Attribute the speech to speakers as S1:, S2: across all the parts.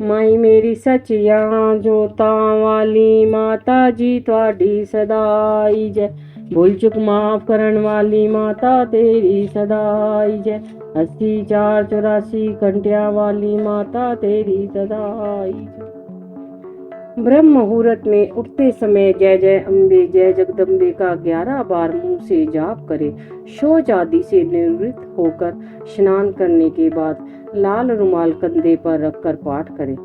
S1: माई मेरी सचिया जोता वाली माता जी ਤੁਹਾਡੀ सदाई जय। भूल चुक माफ करन वाली माता तेरी सदाई जय। 80 4 84 घंटिया वाली माता तेरी सदाई जय। ब्रह्म मुहूर्त में उठते समय जय जय अम्बे जय जगदम्बे का 11 बार मुंह से जाप करे। शौच आदि से निवृत्त होकर स्नान करने के बाद लाल रुमाल कंधे पर रखकर पाठ करे।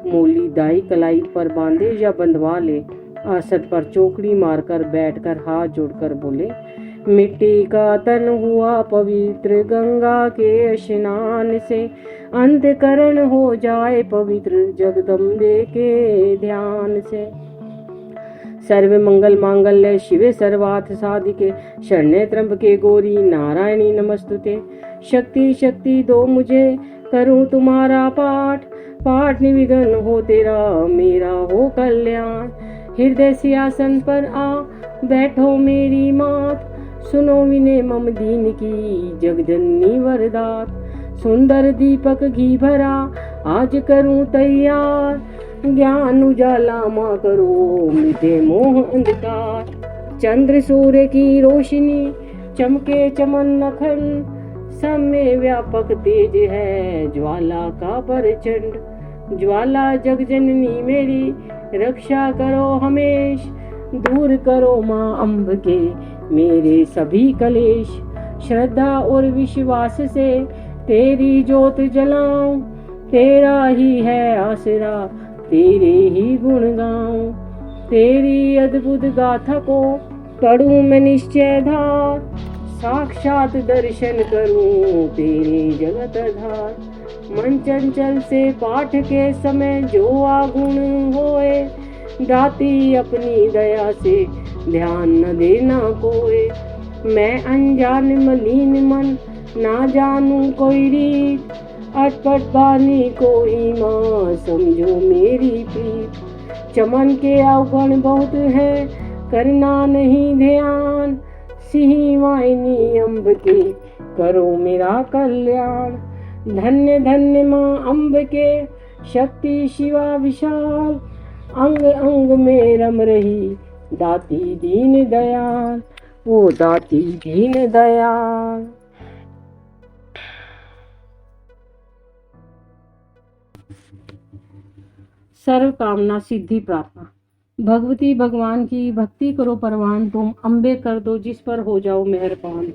S1: मूली दाई कलाई पर बांधे या बंधवा ले। आसन पर चौकड़ी मारकर बैठकर हाथ जोड़कर बोले, मिट्टी का तन हुआ पवित्र गंगा के स्नान से, अंतकरण हो जाए पवित्र जगदम्बे के ध्यान से। सर्व मंगल मांगल्य शिवे सर्वार्थ साधिके, शरण्ये त्र्यंबके गौरी नारायणी नमस्तुते। शक्ति शक्ति दो मुझे करूं तुम्हारा पाठ, पाठ निविघ्न हो तेरा मेरा हो कल्याण। हृदय सिंहासन पर आ बैठो मेरी मात, सुनो विनय मम दीन की जगजननी वरदात। सुंदर दीपक घी भरा आज करूं तैयार, ज्ञान उजाला माँ करो मिटे मोह अंधकार। चंद्र सूर्य की रोशनी चमके चमन अखंड, सब में व्यापक तेज है ज्वाला का प्रचंड। ज्वाला जगजननी मेरी रक्षा करो हमेश, दूर करो माँ अम्ब के मेरे सभी कलेश। श्रद्धा और विश्वास से तेरी जोत जलाऊं, तेरा ही है आसरा तेरे ही गुण गाऊं। तेरी अद्भुत गाथा को पढ़ूं मैं निश्चय धार, साक्षात दर्शन करूं तेरे जगत धार। मन चंचल से पाठ के समय जो आगुण होए, दाती अपनी दया से ध्यान न देना कोई। मैं अनजान मलिन मन ना जानू कोई रीत, अटपट बानी कोई माँ समझो मेरी प्रीत। चमन के अवगुण बहुत है करना नहीं ध्यान, सिंह वाहिनी अम्ब के करो मेरा कल्याण। धन्य धन्य माँ अम्ब के शक्ति शिवा विशाल, अंग अंग में रम रही दाती दीन दयाल, वो दाती दीन दयाल। सर्व कामना सिद्धि प्रार्थना। भगवती भगवान की भक्ति करो परवान, तुम अम्बे कर दो जिस पर हो जाओ मेहरबान।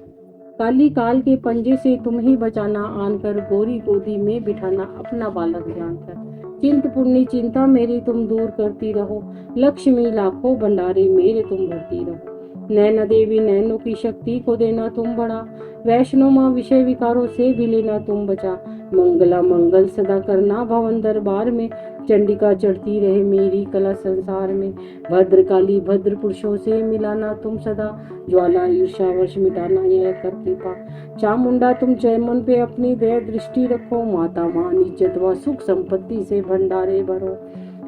S1: काली काल के पंजे से तुम ही बचाना आन कर, गोरी गोदी में बिठाना अपना बालक जानकर। चिंत पुण्य चिंता मेरी तुम दूर करती रहो, लक्ष्मी लाखों भंडारे मेरे तुम भरती रहो। नैना देवी नैनों की शक्ति को देना तुम बड़ा, वैष्णो माँ विषय विकारों से भी लेना तुम बचा। मंगला मंगल सदा करना भवन दरबार में, चंडिका चढ़ती रहे मेरी कला संसार में। भद्रकाली भद्र पुरुषों से मिलाना तुम सदा, ज्वाला ईर्षा वर्ष मिटाना यह कर कृपा। चामुंडा तुम चैमन पे अपनी दया दृष्टि रखो, माता मान इज्जत व सुख संपत्ति से भंडारे भरो।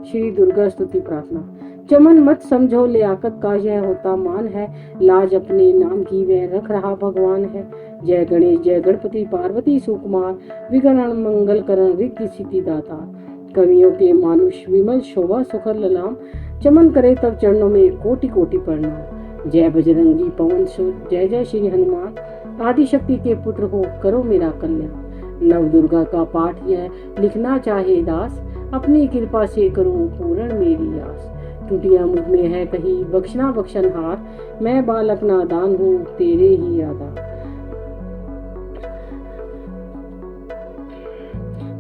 S1: श्री दुर्गा स्तुति प्रार्थना। चमन मत समझो लियाकत का यह होता मान है, लाज अपने नाम की वह रख रहा भगवान है। जय गणेश जय गणपति पार्वती सुकुमार, विघ्न मंगल करण रिद्धि सिद्धि दाता। कवियों के मानुष विमल शोभा सुखर ललाम, चमन करे तब चरणों में कोटि कोटि प्रणाम। जय बजरंगी पवन सुर जय जय श्री हनुमान, आदि शक्ति के पुत्र हो करो मेरा कल्याण। नव दुर्गा का पाठ यह लिखना चाहे दास, अपनी कृपा से करो पूर्ण मेरी आस। टूटिया मुझ में है कहीं बख्शना बख्शनहार, मैं बालक नादान हूँ तेरे ही आधार।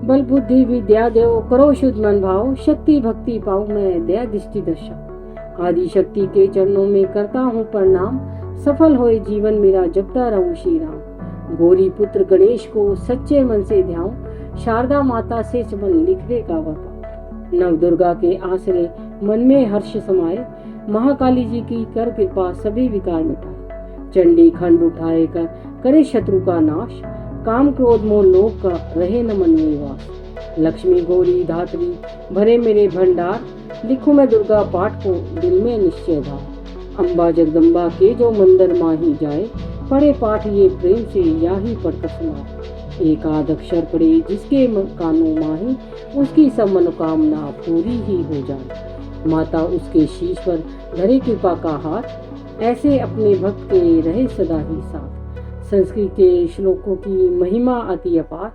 S1: बल बुद्धि विद्या देव करो शुद्ध मन भाव, शक्ति भक्ति पाऊं मैं दया दृष्टि दर्शा। आदि शक्ति के चरणों में करता हूँ प्रणाम, सफल होए जीवन मेरा जपता रहूं श्री राम। गौरी पुत्र गणेश को सच्चे मन से ध्याऊं, शारदा माता से चमन लिखने का बता। नव दुर्गा के आश्रय मन में हर्ष समाये, महाकाली जी की कर कृपा सभी विकार मिटाए। चंडी खंड उठाए कर करे शत्रु का नाश, काम क्रोध मोह लोभ का रहे न मन में वास। लक्ष्मी गौरी धात्री भरे मेरे भंडार, लिखूं मैं दुर्गा पाठ को दिल में निश्चय धार। अम्बा जगदम्बा के जो मंदिर माही जाए, पढ़े पाठ ये प्रेम से या ही पढ़कर सुनाए। एक आध अक्षर पढ़े जिसके कानों माही, उसकी सब मनोकामना पूरी ही हो जाए। माता उसके शीश पर धरे कृपा का हाथ, ऐसे अपने भक्त के रहे सदा ही साथ। संस्कृत के श्लोकों की महिमा अति अपार,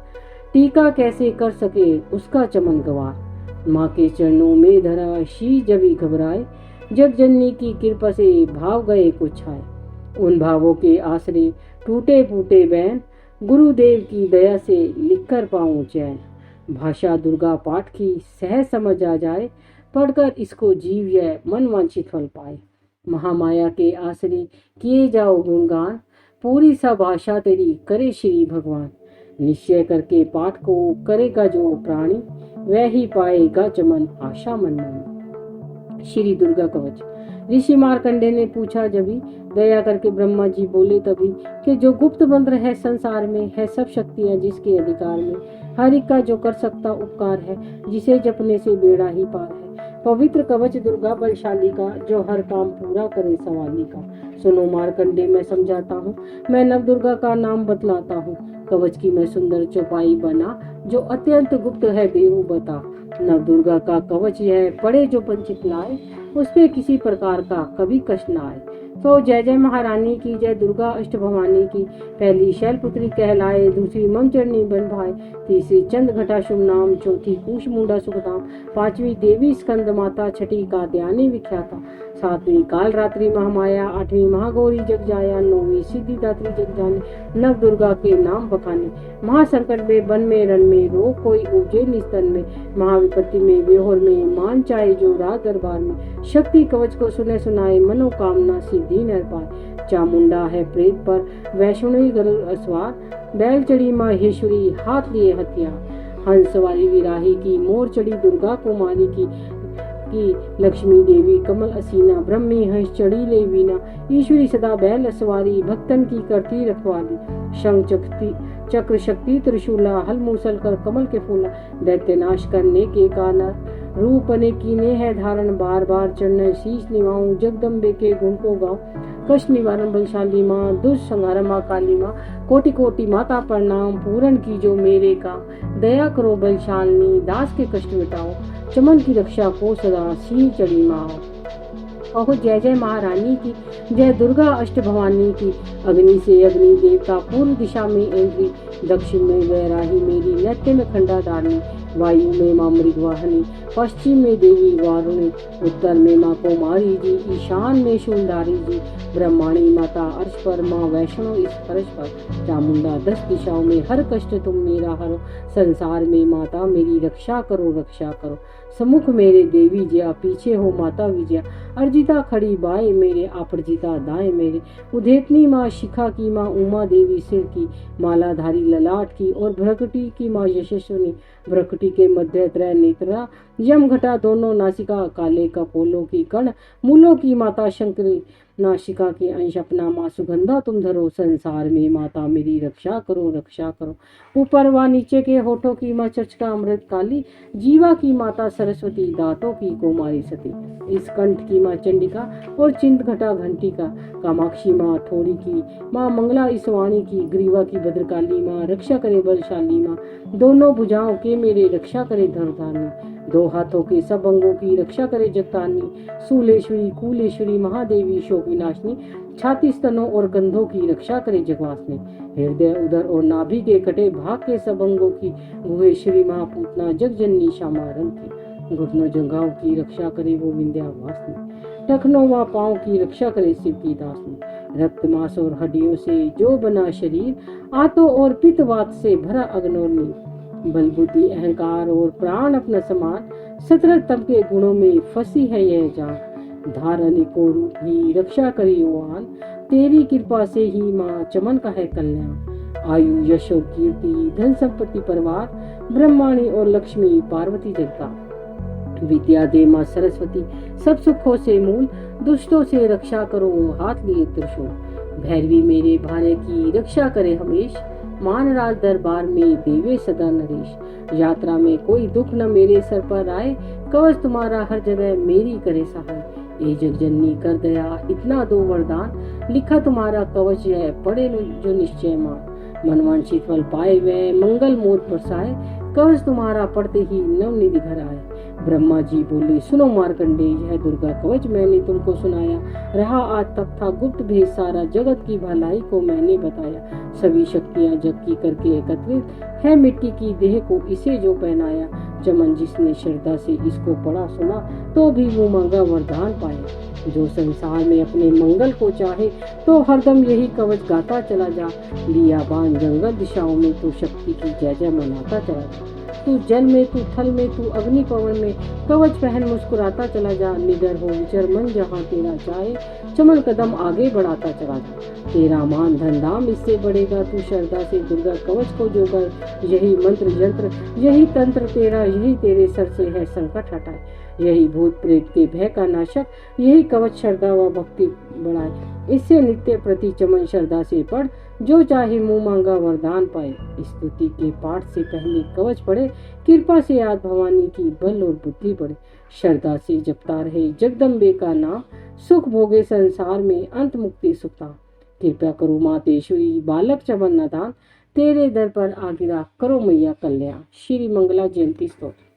S1: टीका कैसे कर सके उसका चमन गवार। माँ के चरणों में धरा शीश जब ही घबराए, जग जननी की कृपा से भाव गए कुछ आए। उन भावों के आसरे टूटे फूटे बैन, गुरुदेव की दया से लिखकर पाऊं चैन। भाषा दुर्गा पाठ की सहज समझ आ जाए, पढ़कर इसको जीव यह मन वांछित फल पाए। महामाया के आसरे किए जाओ गुणगान, पूरी सा भाषा तेरी करे श्री भगवान। निश्चय करके पाठ को करेगा जो प्राणी, वह ही पाएगा चमन आशा मन मानी। श्री दुर्गा कवच। ऋषि मार्कंडे ने पूछा जभी, दया करके ब्रह्मा जी बोले तभी, कि जो गुप्त मंत्र है संसार में, है सब शक्तियां जिसके अधिकार में। हर एक का जो कर सकता उपकार है, जिसे जपने से बेड़ा ही पार है। पवित्र कवच दुर्गा बलशाली का, जो हर काम पूरा करे सवाली का। सुनो मार्कंडे मैं समझाता हूँ, मैं नव दुर्गा का नाम बतलाता हूँ। कवच की मैं सुंदर चौपाई बना, जो अत्यंत गुप्त है देव बता। नव दुर्गा का कवच यह पढ़े जो पंचित लाए, उस पे किसी प्रकार का कभी कष्ट न आए। तो जय जय महारानी की, जय दुर्गा अष्ट भवानी की। पहली शैलपुत्री कहलाए, दूसरी मंचरनी बन भाई, तीसरी चंद घटा शुभ नाम, चौथी कुश मुंडा सुखधाम, पांचवी देवी स्कंद माता, छठी कात्यायनी विख्याता, सातवीं काल रात्रि महामाया, आठवीं महागौरी जग जाया, नौवीं सिद्धिदात्री जग जाने। नव दुर्गा के नाम बखाने, महासंकट में वन में रण में, रोग कोई उपजे निस्तन में, महाविपत्ति में व्योहर में, मान चाहे जो राज दरबार में। शक्ति कवच को सुने सुनाए, मनोकामना सिद्धि न पाए। चामुंडा है प्रेत पर वैष्णवी गरुड़ सवार, बैल चढ़ी माहेश्वरी हाथ लिए हथियार। हंस सवारी विराही की, मोर चढ़ी दुर्गा कुमारी की लक्ष्मी देवी कमल असीना, ब्रह्मी हंस चढ़ी ले वीना। ईश्वरी सदा बैल सवारी, भक्तन की करती रखवाली। शंख चक्र शक्ति त्रिशूला, हल मूसल कर कमल के फूला। दैत्य नाश करने के कारण रूप ने कीने है धारण, बार बार चरण शीश निभाऊं, जगदम्बे के गुण को गाऊं। कष्ट निवारण बलशाली माँ, दुष्ट संहार माँ काली माँ, कोटि कोटि माता प्रणाम, पूरन की जो मेरे काम। दया करो बलशालिनी, दास के कष्ट मिटाओ, चमन की रक्षा को सदा शील चढ़ी माँ। कहो जय जय महारानी की, जय दुर्गा अष्ट भवानी की। अग्नि से अग्नि देवता, पूर्व दिशा में एंद्री, दक्षिण में वैराही मेरी, नैत्य में खंडाधारणी, वायु में माँ मृगवाहनी, पश्चिम में देवी वारुणी, उत्तर में माँ कुमारी जी, ईशान में शूलधारी जी, ब्रह्माणी माता अर्श पर, माँ वैष्णो इस फर्श पर। चामुंडा 10 दिशाओं में, हर कष्ट तुम मेरा हरो, संसार में माता मेरी रक्षा करो रक्षा करो। सम्मुख मेरे देवी जया, पीछे हो माता विजया, अर्जिता खड़ी बाएं मेरे, अपरजिता दाएं मेरे। उधेतनी माँ शिखा की, माँ उमा देवी सिर की, मालाधारी ललाट की, और भ्रकुटी की माँ यशस्विनी, भ्रकुटी के मध्य त्रय नेत्रा, यम घटा दोनों नासिका, काले कपोलों की कण, मूलों की माता शंकरी, नासिका की अंश अपना माँ सुगंधा तुम धरो, संसार में माता मेरी रक्षा करो रक्षा करो। ऊपर व नीचे के होठों की माँ चर्चिका अमृत काली, जीवा की माता सरस्वती, दांतों की कुमारी सती, इस कंठ की माँ चंडिका, और चिंत घटा घंटिका, कामाक्षी माँ ठोड़ी की, माँ मंगला इस वाणी की, ग्रीवा की भद्रकाली माँ, रक्षा करे बलशाली माँ, दोनों भुजाओं के मेरे रक्षा करे धनुधानी, दो हाथों के सब अंगों की रक्षा करे जगतानी, सूलेश्वरी कुलेश्वरी महादेवी शोक विनाशनी, छाती स्तनों और कंधों की रक्षा करे जगवासनी, हृदय उदर और नाभि के कटे भाग के सब अंगों की गुहेश्वरी महापूतना, जगजननी श्यामा रंग की, घुटनों जंघाओं की रक्षा करे वो विंध्यावासिनी, टखनों व पांव की रक्षा करे शिव की दासनी, रक्त मांस और हड्डियों से जो बना शरीर, आंतों और पित्तवात से भरा अग्नोर्नी, बल बुद्धि अहंकार और प्राण अपना समान, 17 तम के गुणों में फंसी है यह जान, धारणी को रूप ही रक्षा करी ओआन, तेरी कृपा से ही माँ चमन का है कल्याण। आयु यश और कीर्ति धन संपत्ति परिवार, ब्रह्माणी और लक्ष्मी पार्वती जगता, विद्या दे माँ सरस्वती सब सुखों से मूल, दुष्टों से रक्षा करो हाथ लिए त्रिशूल, भैरवी मेरे भाने की रक्षा करे हमेश, मान राज दरबार में देवे सदा नरेश, यात्रा में कोई दुख न मेरे सर पर आए, कवच तुम्हारा हर जगह मेरी करे सहाय, ए जगजननी कर दया इतना दो वरदान, लिखा तुम्हारा कवच है पढ़े जो निश्चय मान, मनवांछित फल पाए वे मंगल मोद बरसाए, कवच तुम्हारा पढ़ते ही नवनिधि घर आए। ब्रह्मा जी बोले सुनो मार्कंडेय, यह दुर्गा कवच मैंने तुमको सुनाया। रहा आज तक था गुप्त भेद सारा, जगत की भलाई को मैंने बताया। सभी शक्तियां जग की करके एकत्रित है, मिट्टी की देह को इसे जो पहनाया। चमन जिसने श्रद्धा से इसको पढ़ा सुना, तो भी वो मांगा वरदान पाया। जो संसार में अपने मंगल को चाहे, तो हरदम यही कवच गाता चला जा। लिया बाण जंगल दिशाओं में, तो शक्ति की जय जय मनाता चला जा। तू जल में, तू थल में, तू अग्नि पवन में, कवच पहन मुस्कुराता चला जा। निडर हो विचर मन जहाँ तेरा चाहे, चमन कदम आगे बढ़ाता चला जा। तेरा मान धन धाम इससे बढ़ेगा, तू श्रद्धा से दुर्गा कवच को जो गाए। यही मंत्र यंत्र यही तंत्र तेरा, यही तेरे सर से है संकट हटाए। यही भूत प्रेत के भय का नाशक, यही कवच श्रद्धा व भक्ति बढ़ाए। इससे नित्य प्रति चमन श्रद्धा से पढ़, जो चाहे मुंह मांगा वरदान पाए। स्तुति के पाठ से पहले कवच पढ़े, कृपा से आज भवानी की बल और बुद्धि बढ़े। श्रद्धा से जपता रहे जगदम्बे का नाम, सुख भोगे संसार में अंत मुक्ति सुखता। कृपा करो मातेश्वरी बालक चमन नदान, तेरे दर पर आगिरा करो मैया कल्याण। श्री मंगला जयंती स्तोत्र।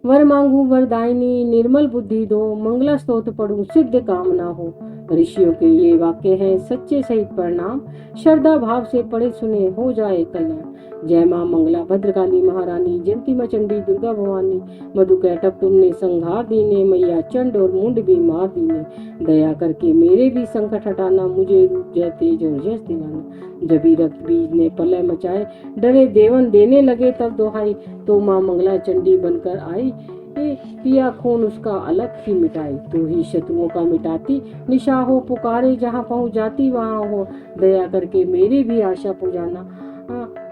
S1: वर मांगू वरदायिनी निर्मल बुद्धि दो, मंगला स्तोत्र पढ़ूं सिद्ध कामना हो। ऋषियों के ये वाक्य हैं सच्चे सहित प्रणाम, श्रद्धा भाव से पढ़े सुने हो जाए कल्याण। जय मां मंगला भद्रकाली महारानी, जयंती मां चंडी दुर्गा भवानी। मधु कैटभ तुमने संहार दीने, मैया चंड और मुंड भी मार दीने। दया करके मेरे भी संकट हटाना, मुझे रूप जय तेज और यश दिलाना। जबी रक्त बीज ने प्रलय मचाए, डरे देवन देने लगे तब दोहाई। तो मां मंगला चंडी बनकर आई, पिया खून उसका अलग ही मिटाई। तो ही शत्रुओं का मिटाती, निशा हो पुकारे जहाँ पहुँच जाती वहाँ हो। दया करके मेरी भी आशा पुजाना,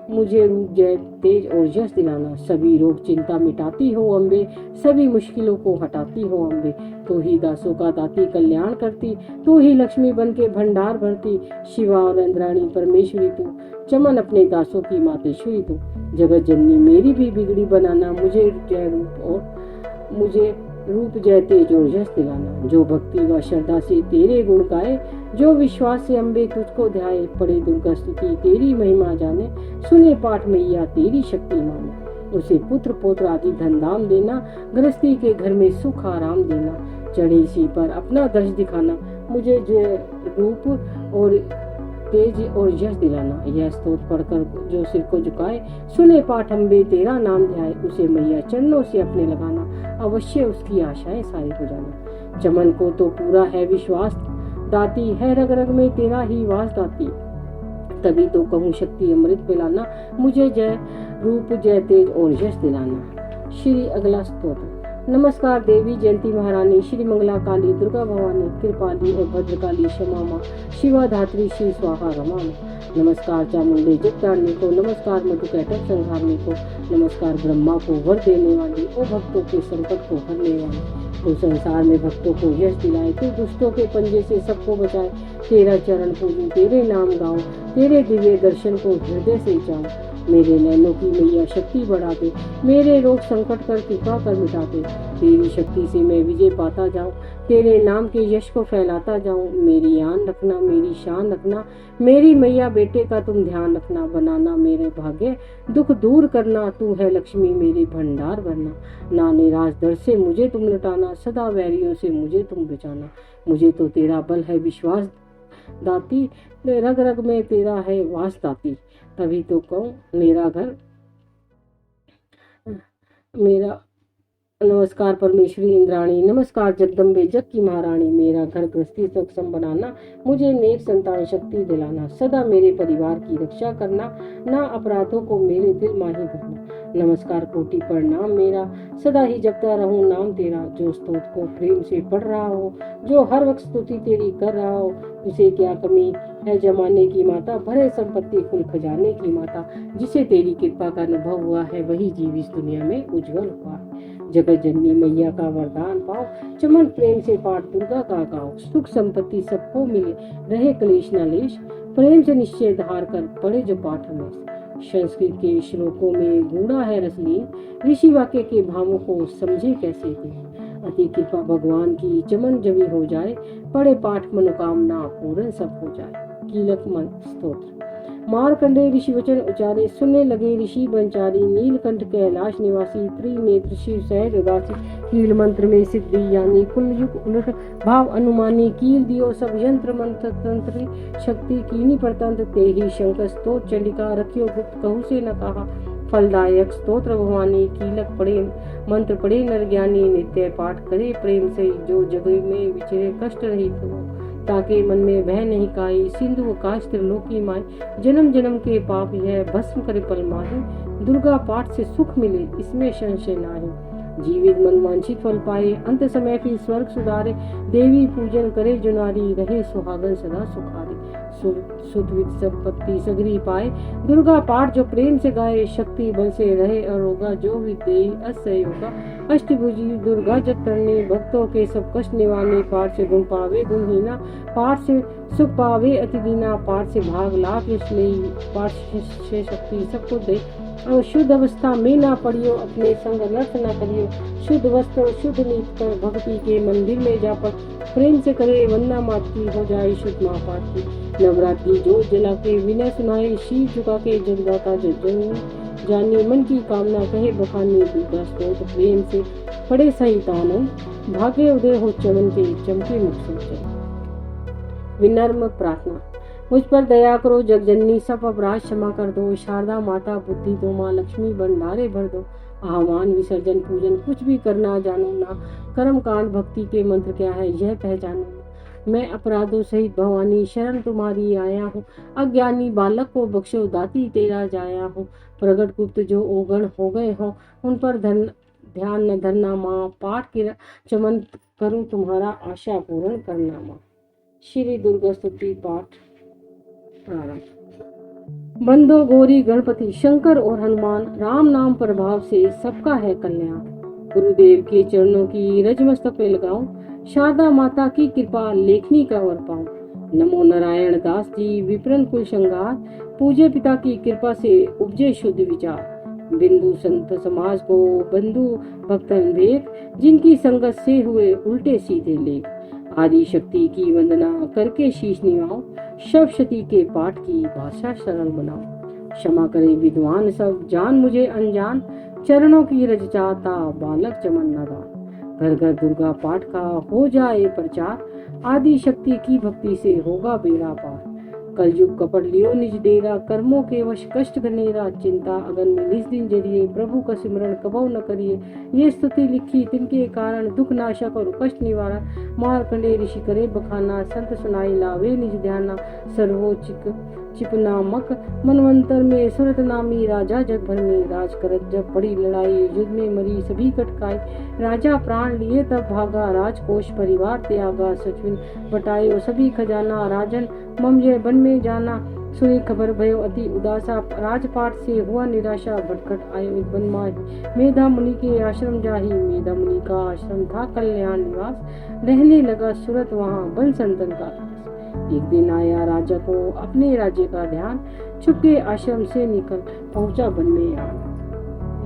S1: मुझे रूप जय तेज और यश दिलाना। सभी रोग चिंता मिटाती हो अम्बे, सभी मुश्किलों को हटाती हो अम्बे। तो ही दासों का दाती कल्याण करती, तो ही लक्ष्मी बन के भंडार भरती। शिवा और इंद्राणी परमेश्वरी तू, चमन अपने दासों की मातेश्वरी तू। जगत जननी मेरी भी बिगड़ी बनाना, मुझे रूप जय तेज और यश दिलाना। जो भक्ति व श्रद्धा से तेरे गुण गाए, जो विश्वास से अम्बे तुझको ध्याए। पढ़े दुर्गा स्तुति तेरी महिमा जाने, सुने पाठ मैया तेरी शक्ति माने। उसे पुत्र पौत्र आदि धन धाम देना, गृहस्थी के घर में सुख आराम देना। चढ़े इसी पर अपना दर्श दिखाना, मुझे रूप और तेज और यश दिलाना। यह स्तोत्र पढ़कर जो सिर को झुकाए, सुने पाठ अम्बे तेरा नाम ध्याए। उसे मैया चरणों से अपने लगाना, अवश्य उसकी आशाएं सारी हो जाना। चमन को तो पूरा है विश्वास दाती, है रग रग में तेरा ही वास दाती। तभी तो कहूँ शक्ति अमृत पिलाना, मुझे जय रूप जय तेज और यश दिलाना। श्री अगला स्तोत्र। नमस्कार देवी जयंती महारानी, श्री मंगला काली दुर्गा भवानी, कृपाली और भद्रकाली क्षमा माँ, शिवा धात्री श्री स्वाहा रमा माँ। नमस्कार चामुंडे जगदारनी को, नमस्कार मधु कैटभ संहारने को, नमस्कार ब्रह्मा को वर देने वाली, ओ भक्तों के संकट को हरने वाली। तो संसार में भक्तों को यश दिलाए, तू दुष्टों के पंजे से सबको बचाए। तेरा चरण पूजूं तेरे नाम गाऊं, तेरे दिव्य दर्शन को हृदय से चाहूं। मेरे नैनों की मैया शक्ति बढ़ा दे, मेरे रोग संकट कर कृपा कर मिटा दे। तेरी शक्ति से मैं विजय पाता जाऊं, तेरे नाम के यश को फैलाता जाऊं। मेरी आन रखना, मेरी शान रखना, मेरी मैया बेटे का तुम ध्यान रखना। बनाना मेरे भाग्य, दुख दूर करना, तू है लक्ष्मी मेरे भंडार भरना। ना निराश दर से मुझे तुम लुटाना, सदा वैरियों से मुझे तुम बचाना। मुझे तो तेरा बल है विश्वास दाती, रग रग में तेरा है वास दाती। तभी तो कहूँ मेरा नमस्कार परमेश्वरी इंद्राणी, नमस्कार जगदम्बे जग की महारानी। मेरा घर गृहस्थी सक्षम बनाना, मुझे नेक संतान शक्ति दिलाना। सदा मेरे परिवार की रक्षा करना, ना अपराधों को मेरे दिल माही धरना। नमस्कार कोटि प्रणाम मेरा, सदा ही जपता रहूं नाम तेरा। जो स्तोत्र को प्रेम से पढ़ रहा हो, जो हर वक्त स्तुति तेरी कर रहा हो, उसे क्या कमी है जमाने की माता, भरे संपत्ति कुल खजाने की माता। जिसे तेरी कृपा का अनुभव हुआ है, वही जीव इस दुनिया में उज्जवल हुआ। जगत जननी मैया का वरदान पाओ, चमन प्रेम से पाठ दुर्गा का गाओ। सुख संपत्ति सबको मिले, रहे क्लेश न लेश, प्रेम से निश्चय धार कर पढ़े जो पाठ हमें। संस्कृत के श्लोकों में गूढ़ा है रसलीन, ऋषि वाक्य के भावों को समझे कैसे थे। अति कृपा भगवान की चमन जभी हो जाए, पढ़े पाठ मनोकामना पूर्ण सब हो जाए। कीलक स्तोत्र। मार्कंडेय ऋषि वचन उचारे, सुनने लगे ऋषि बनचारी, नीलकंठ कैलाश निवासी, त्रिनेत्र शिव सहज उदासी, कील मंत्र में सिद्धि यानी, कुल युग उलट भाव अनुमानी, कील दियो सब यंत्र मंत्र तंत्र, शक्ति कीनी परतंत्र, ते ही शंकर स्तोत्र चंडिका, रखियो गुप्त कहू से न कहा, फलदायक स्तोत्र भवानी, कीलक पढ़े मंत्र पढ़े नर ज्ञानी, नित्य पाठ करे प्रेम से, जो जग में विचरे कष्ट रहित हो, ताके मन में भय नहीं काई, सिंधु आकाश त्रिलोकी माई, जन्म जन्म के पाप यह भस्म करे पल माही, दुर्गा पाठ से सुख मिले इसमें संशय नाही, जीवित मन वांछित फल पाए, अंत समय फिर स्वर्ग सुधारे, देवी पूजन करे जो नारी, रहे सुहागन सदा सुखारे, सुतवित संपत्ति सगरी पाए, दुर्गा पाठ जो प्रेम से गाए, शक्ति बल से रहे अरोगा, जो विदेही असहयोगा, अष्टभुजी दुर्गा जगतरणी, भक्तों के सब कष्ट निवारणी, पाठ से गुण पावे गुणहीना, पाठ से सुख पावे अति दीना, पाठ से भाग लाभ यश नहीं, पाठ से शक्ति सबको दे, और शुद्ध अवस्था में ना पड़ियो, अपने संग नर्थ न करियो, शुद्ध वस्त्र शुद्ध नीत कर, भक्ति के मंदिर में जा पर, प्रेम से करे वंदना मात की, हो जाए शुद्ध महापाठ की, नवरात्रि जो जला के विनय सुनाए, शीश झुका के जगदाता जन जानी, मन की कामना कहे बखानी, दुर्गा स्तोत्र प्रेम से पढ़े सहित आनंद, भाग्य उदय हो चमन के, चमके मुख से। विनम्र प्रार्थना, मुझ पर दया करो जगजननी, सब अपराध क्षमा कर दो, शारदा माता बुद्धि दो, माँ लक्ष्मी भंडारे भर दो, आह्वान विसर्जन पूजन कुछ भी करना जानो ना, कर्म कांड भक्ति के मंत्र क्या है यह पहचानो, मैं अपराधों सहित भवानी शरण तुम्हारी आया हूँ, अज्ञानी बालक को बख्शो दाती तेरा जाया हूँ, प्रगट गुप्त जो ओगण हो गए हो उन पर ध्यान न धरना माँ, पाठ के चमन करूँ तुम्हारा आशा पूर्ण करना माँ। श्री दुर्गा स्तुति पाठ प्रारंभ। बंदो गौरी गणपति शंकर और हनुमान, राम नाम प्रभाव से सबका है कल्याण, गुरुदेव के चरणों की रज मस्तक पे लगाऊं, शारदा माता की कृपा लेखनी का वर पाऊं, नमो नारायण दास जी विप्रन कुल श्रृंगार, पूजे पिता की कृपा से उपजे शुद्ध विचार, बिंदु संत समाज को बंधु भक्तन देख, जिनकी संगत से हुए उल्टे सीधे लेख, आदि शक्ति की वंदना करके शीश निवाओ, शब्द के पाठ की भाषा सरल बनाओ, क्षमा करे विद्वान सब जान मुझे अनजान, चरणों की रज चाहता बालक चमन नादान, घर घर दुर्गा पाठ का हो जाए प्रचार, आदि शक्ति की भक्ति से होगा बेड़ा पार, कलयुग कपट लियो निज डेरा, कर्मों के वश कष्ट घनेरा, चिंता अगन में निज दिन जरिए, प्रभु का सिमरण कबौ न करिए, ये स्तुति लिखी तिनके कारण, दुख नाशक और कष्ट निवारण, मार्कंडेय ऋषि करे बखाना, संत सुनाई लावे निज ध्याना, सर्वोचिक चिपनामक मनवंतर में सुरत नामी, राजा जग भर में राज करत, जब बड़ी लड़ाई युद्ध में मरी सभी कटकाई, राजा प्राण लिए तब भागा, राजकोष परिवार त्यागा, सचविन बटायो सभी खजाना, राजन ममजय वन में जाना, सुनी खबर भयो अति उदासा, राजपाट से हुआ निराशा, भटकट आयो एक वन माही, मेधा मुनि के आश्रम जाही, मेधा मुनि का आश्रम था कल्याण निवास, रहने लगा सूरत वहाँ वन संतन का खास, एक दिन आया राजा को अपने राज्य का ध्यान, छुपके आश्रम से निकल पहुंचा वन में आन,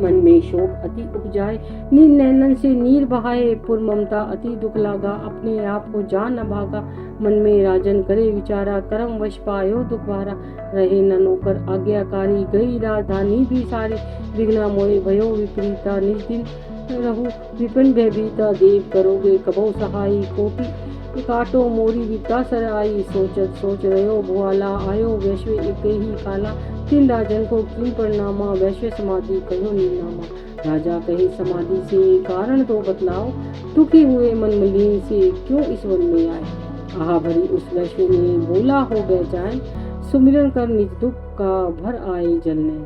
S1: मन में शोक अति उपजाए, नील नैनन से नीर बहाए, पुर ममता अति दुख लागा, अपने आप को जान न भागा, मन में राजन करे विचारा, कर्म वश पायो दुख भारा, रहे न नौकर आज्ञाकारी, गई राजधानी भी सारी, विघ्ना मोए भयो विपरीता, निज दिन रहु विपिन भयभीता, देव करोगे कबौ सहाई, कोटि काटो मोरी विपदा सर आई, सोचत सोच रहो भुआला, आयो वैश्व एक ही काला, तीन राजन को किन परिणामा, वैश्व समाधि कहो नीनामा, राजा कहे समाधि से कारण तो बतलाओ, दुखी हुए मन मलिन से क्यों इस वन में आए, आहा भरी उस वैश्व ने बोला हो गए जाए, सुमिरन कर निज दुख का भर आए जलने,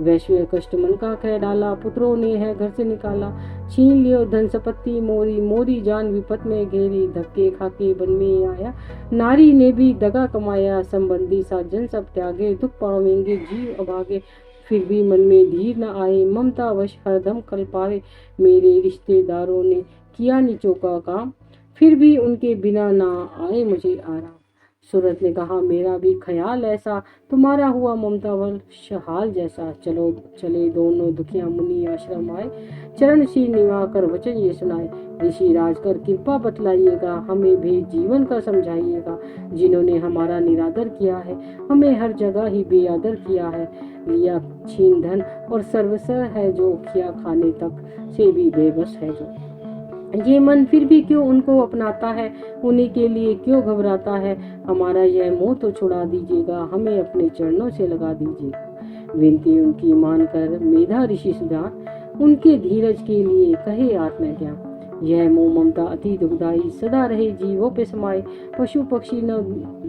S1: वैश्व कष्ट मन का कह डाला, पुत्रों ने है घर से निकाला, छीन लियो धन संपत्ति मोरी, मोरी जान विपत में घेरी, धक्के खाके वन में आया, नारी ने भी दगा कमाया, संबंधी साजन सब त्यागे, दुख पावेंगे जीव अभागे, फिर भी मन में धीर न आए, ममता वश हरदम कल पावे, मेरे रिश्तेदारों ने किया नीचों का काम, फिर भी उनके बिना ना आए मुझे आराम, सूरज ने कहा, मेरा भी ख्याल ऐसा, तुम्हारा हुआ ममतावल हाल जैसा। चलो चले दोनों दुखिया मुनि आश्रम आए, चरण शील निभा कर वचन ये सुनाए। ऋषि राज कर कृपा बतलाइएगा, हमें भी जीवन का समझाइएगा। जिन्होंने हमारा निरादर किया है, हमें हर जगह ही बेआदर किया है। लिया छीन धन और सर्वस्व है जो, किया खाने तक से भी बेबस है जो। ये मन फिर भी क्यों उनको अपनाता है, उन्हीं के लिए क्यों घबराता है। हमारा यह मोह तो छुड़ा दीजिएगा, हमें अपने चरणों से लगा दीजिएगा। विनती उनकी मानकर मेधा ऋषि सुजान, उनके धीरज के लिए कहे आत्मज्ञान। यह मोह ममता अति दुखदाई, सदा रहे जीवों पे समाये। पशु पक्षी न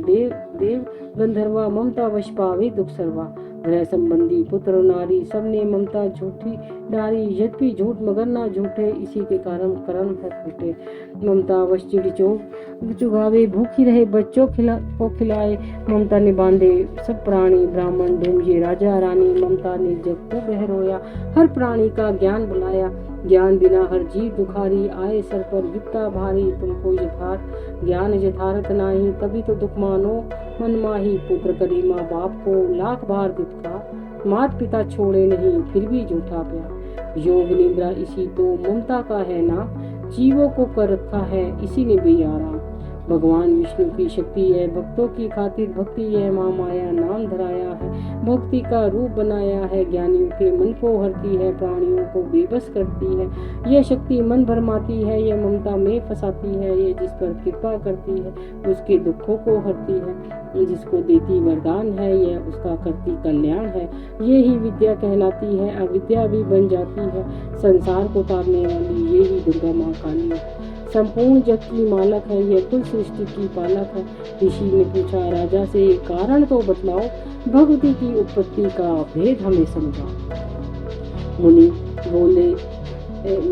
S1: देव देव गंधर्वा, ममता वश पावे दुख सर्वा। ग्रह संबंधी पुत्र नारी, सबने ममता झूठी डारी। यद्यपि झूठ मगर ना झूठे, इसी के कारण कर्म है फूटे। ममता वश चिड़ी चुगावे, भूखी रहे बच्चों को खिलाए। ममता ने बांधे सब प्राणी, ब्राह्मण ढूंढिए राजा रानी। ममता ने जग को बह रोया, हर प्राणी का ज्ञान बुलाया। ज्ञान बिना हर जीव दुखारी, आए सर पर विपदा भारी। तुमको यथार्थ ज्ञान यथार्थ नाही, तभी तो दुख मानो मन माही। पुत्र करी माँ बाप को लाख बार दित्का, मात पिता छोड़े नहीं फिर भी झूठा प्यार। योग निद्रा इसी तो ममता का है ना, जीवों को कर रखा है इसी ने भी आराम। भगवान विष्णु की शक्ति है भक्तों की खातिर, भक्ति है माँ माया नाम धराया है। भक्ति का रूप बनाया है, ज्ञानियों के मन को हरती है, प्राणियों को बेबस करती है। यह शक्ति मन भरमाती है, यह ममता में फंसाती है। ये जिस पर कृपा करती है, उसके दुखों को हरती है। जिसको देती वरदान है, यह उसका करती कल्याण है। ये ही विद्या कहलाती है, अविद्या भी बन जाती है। संसार को तारने वाली ये ही दुर्गा माँ काली है। संपूर्ण जग की मालक है, यह कुल सृष्टि की पालक है। ऋषि ने पूछा राजा से, कारण तो बतलाओ, भक्ति की उत्पत्ति का भेद हमें समझाओ। मुनि बोले,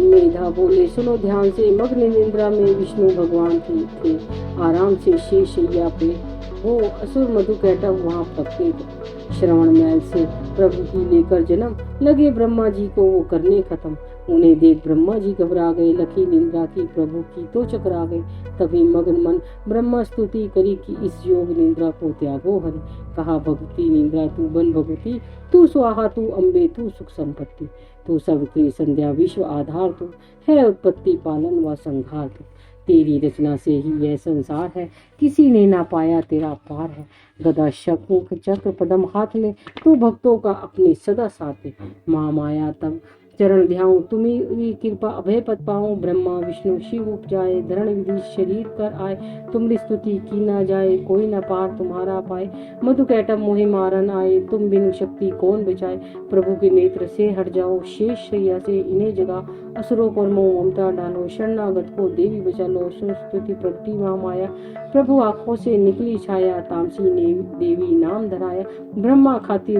S1: मेधा बोले, सुनो ध्यान से। मग्न निद्रा में विष्णु भगवान थे, आराम से शेष शैया पे वो असुर मधुकैटभ वहाँ पकते थे। श्रवण मैल से प्रभु की लेकर जन्म, लगे ब्रह्मा जी को वो करने खत्म। उन्हें देख ब्रह्मा जी घबरा गए, लखी निंद्रा की प्रभु की तो चकरा गए। तभी मगन मन ब्रह्मा स्तुति करी कि इस योग निंद्रा को त्यागो हरि। कहा भगवती निंद्रा तू बन भगवती, तू स्वाहा तू अम्बे तू सुख संपत्ति। तू सबकी संध्या विश्व आधार, तू है उत्पत्ति पालन व संहार। तू तेरी रचना से ही यह संसार है, किसी ने ना पाया तेरा पार है। गदा शंख चक्र पदम हाथ में, तू भक्तों का अपने सदा साथ है। माँ माया तब चरण ध्याऊं, तुम्ही कृपा अभय पद पाऊं। ब्रह्मा विष्णु शिव उपजाए, धरण विधि शरीर कर आए। तुम्हारी स्तुति की ना जाए, कोई न पार तुम्हारा पाए। मधुकैटभ मोहि मारन आए, तुम बिनु शक्ति कौन बचाए। प्रभु के नेत्र से हट जाओ, शेष शैया से इन्हें जगा। असुरों पर मोह ममता डालो, शरणागत को देवी बचा लो। स्तुति प्रगटी माँ माया, प्रभु आंखों से निकली छाया। तामसी ने देवी नाम धराया, ब्रह्मा खातिर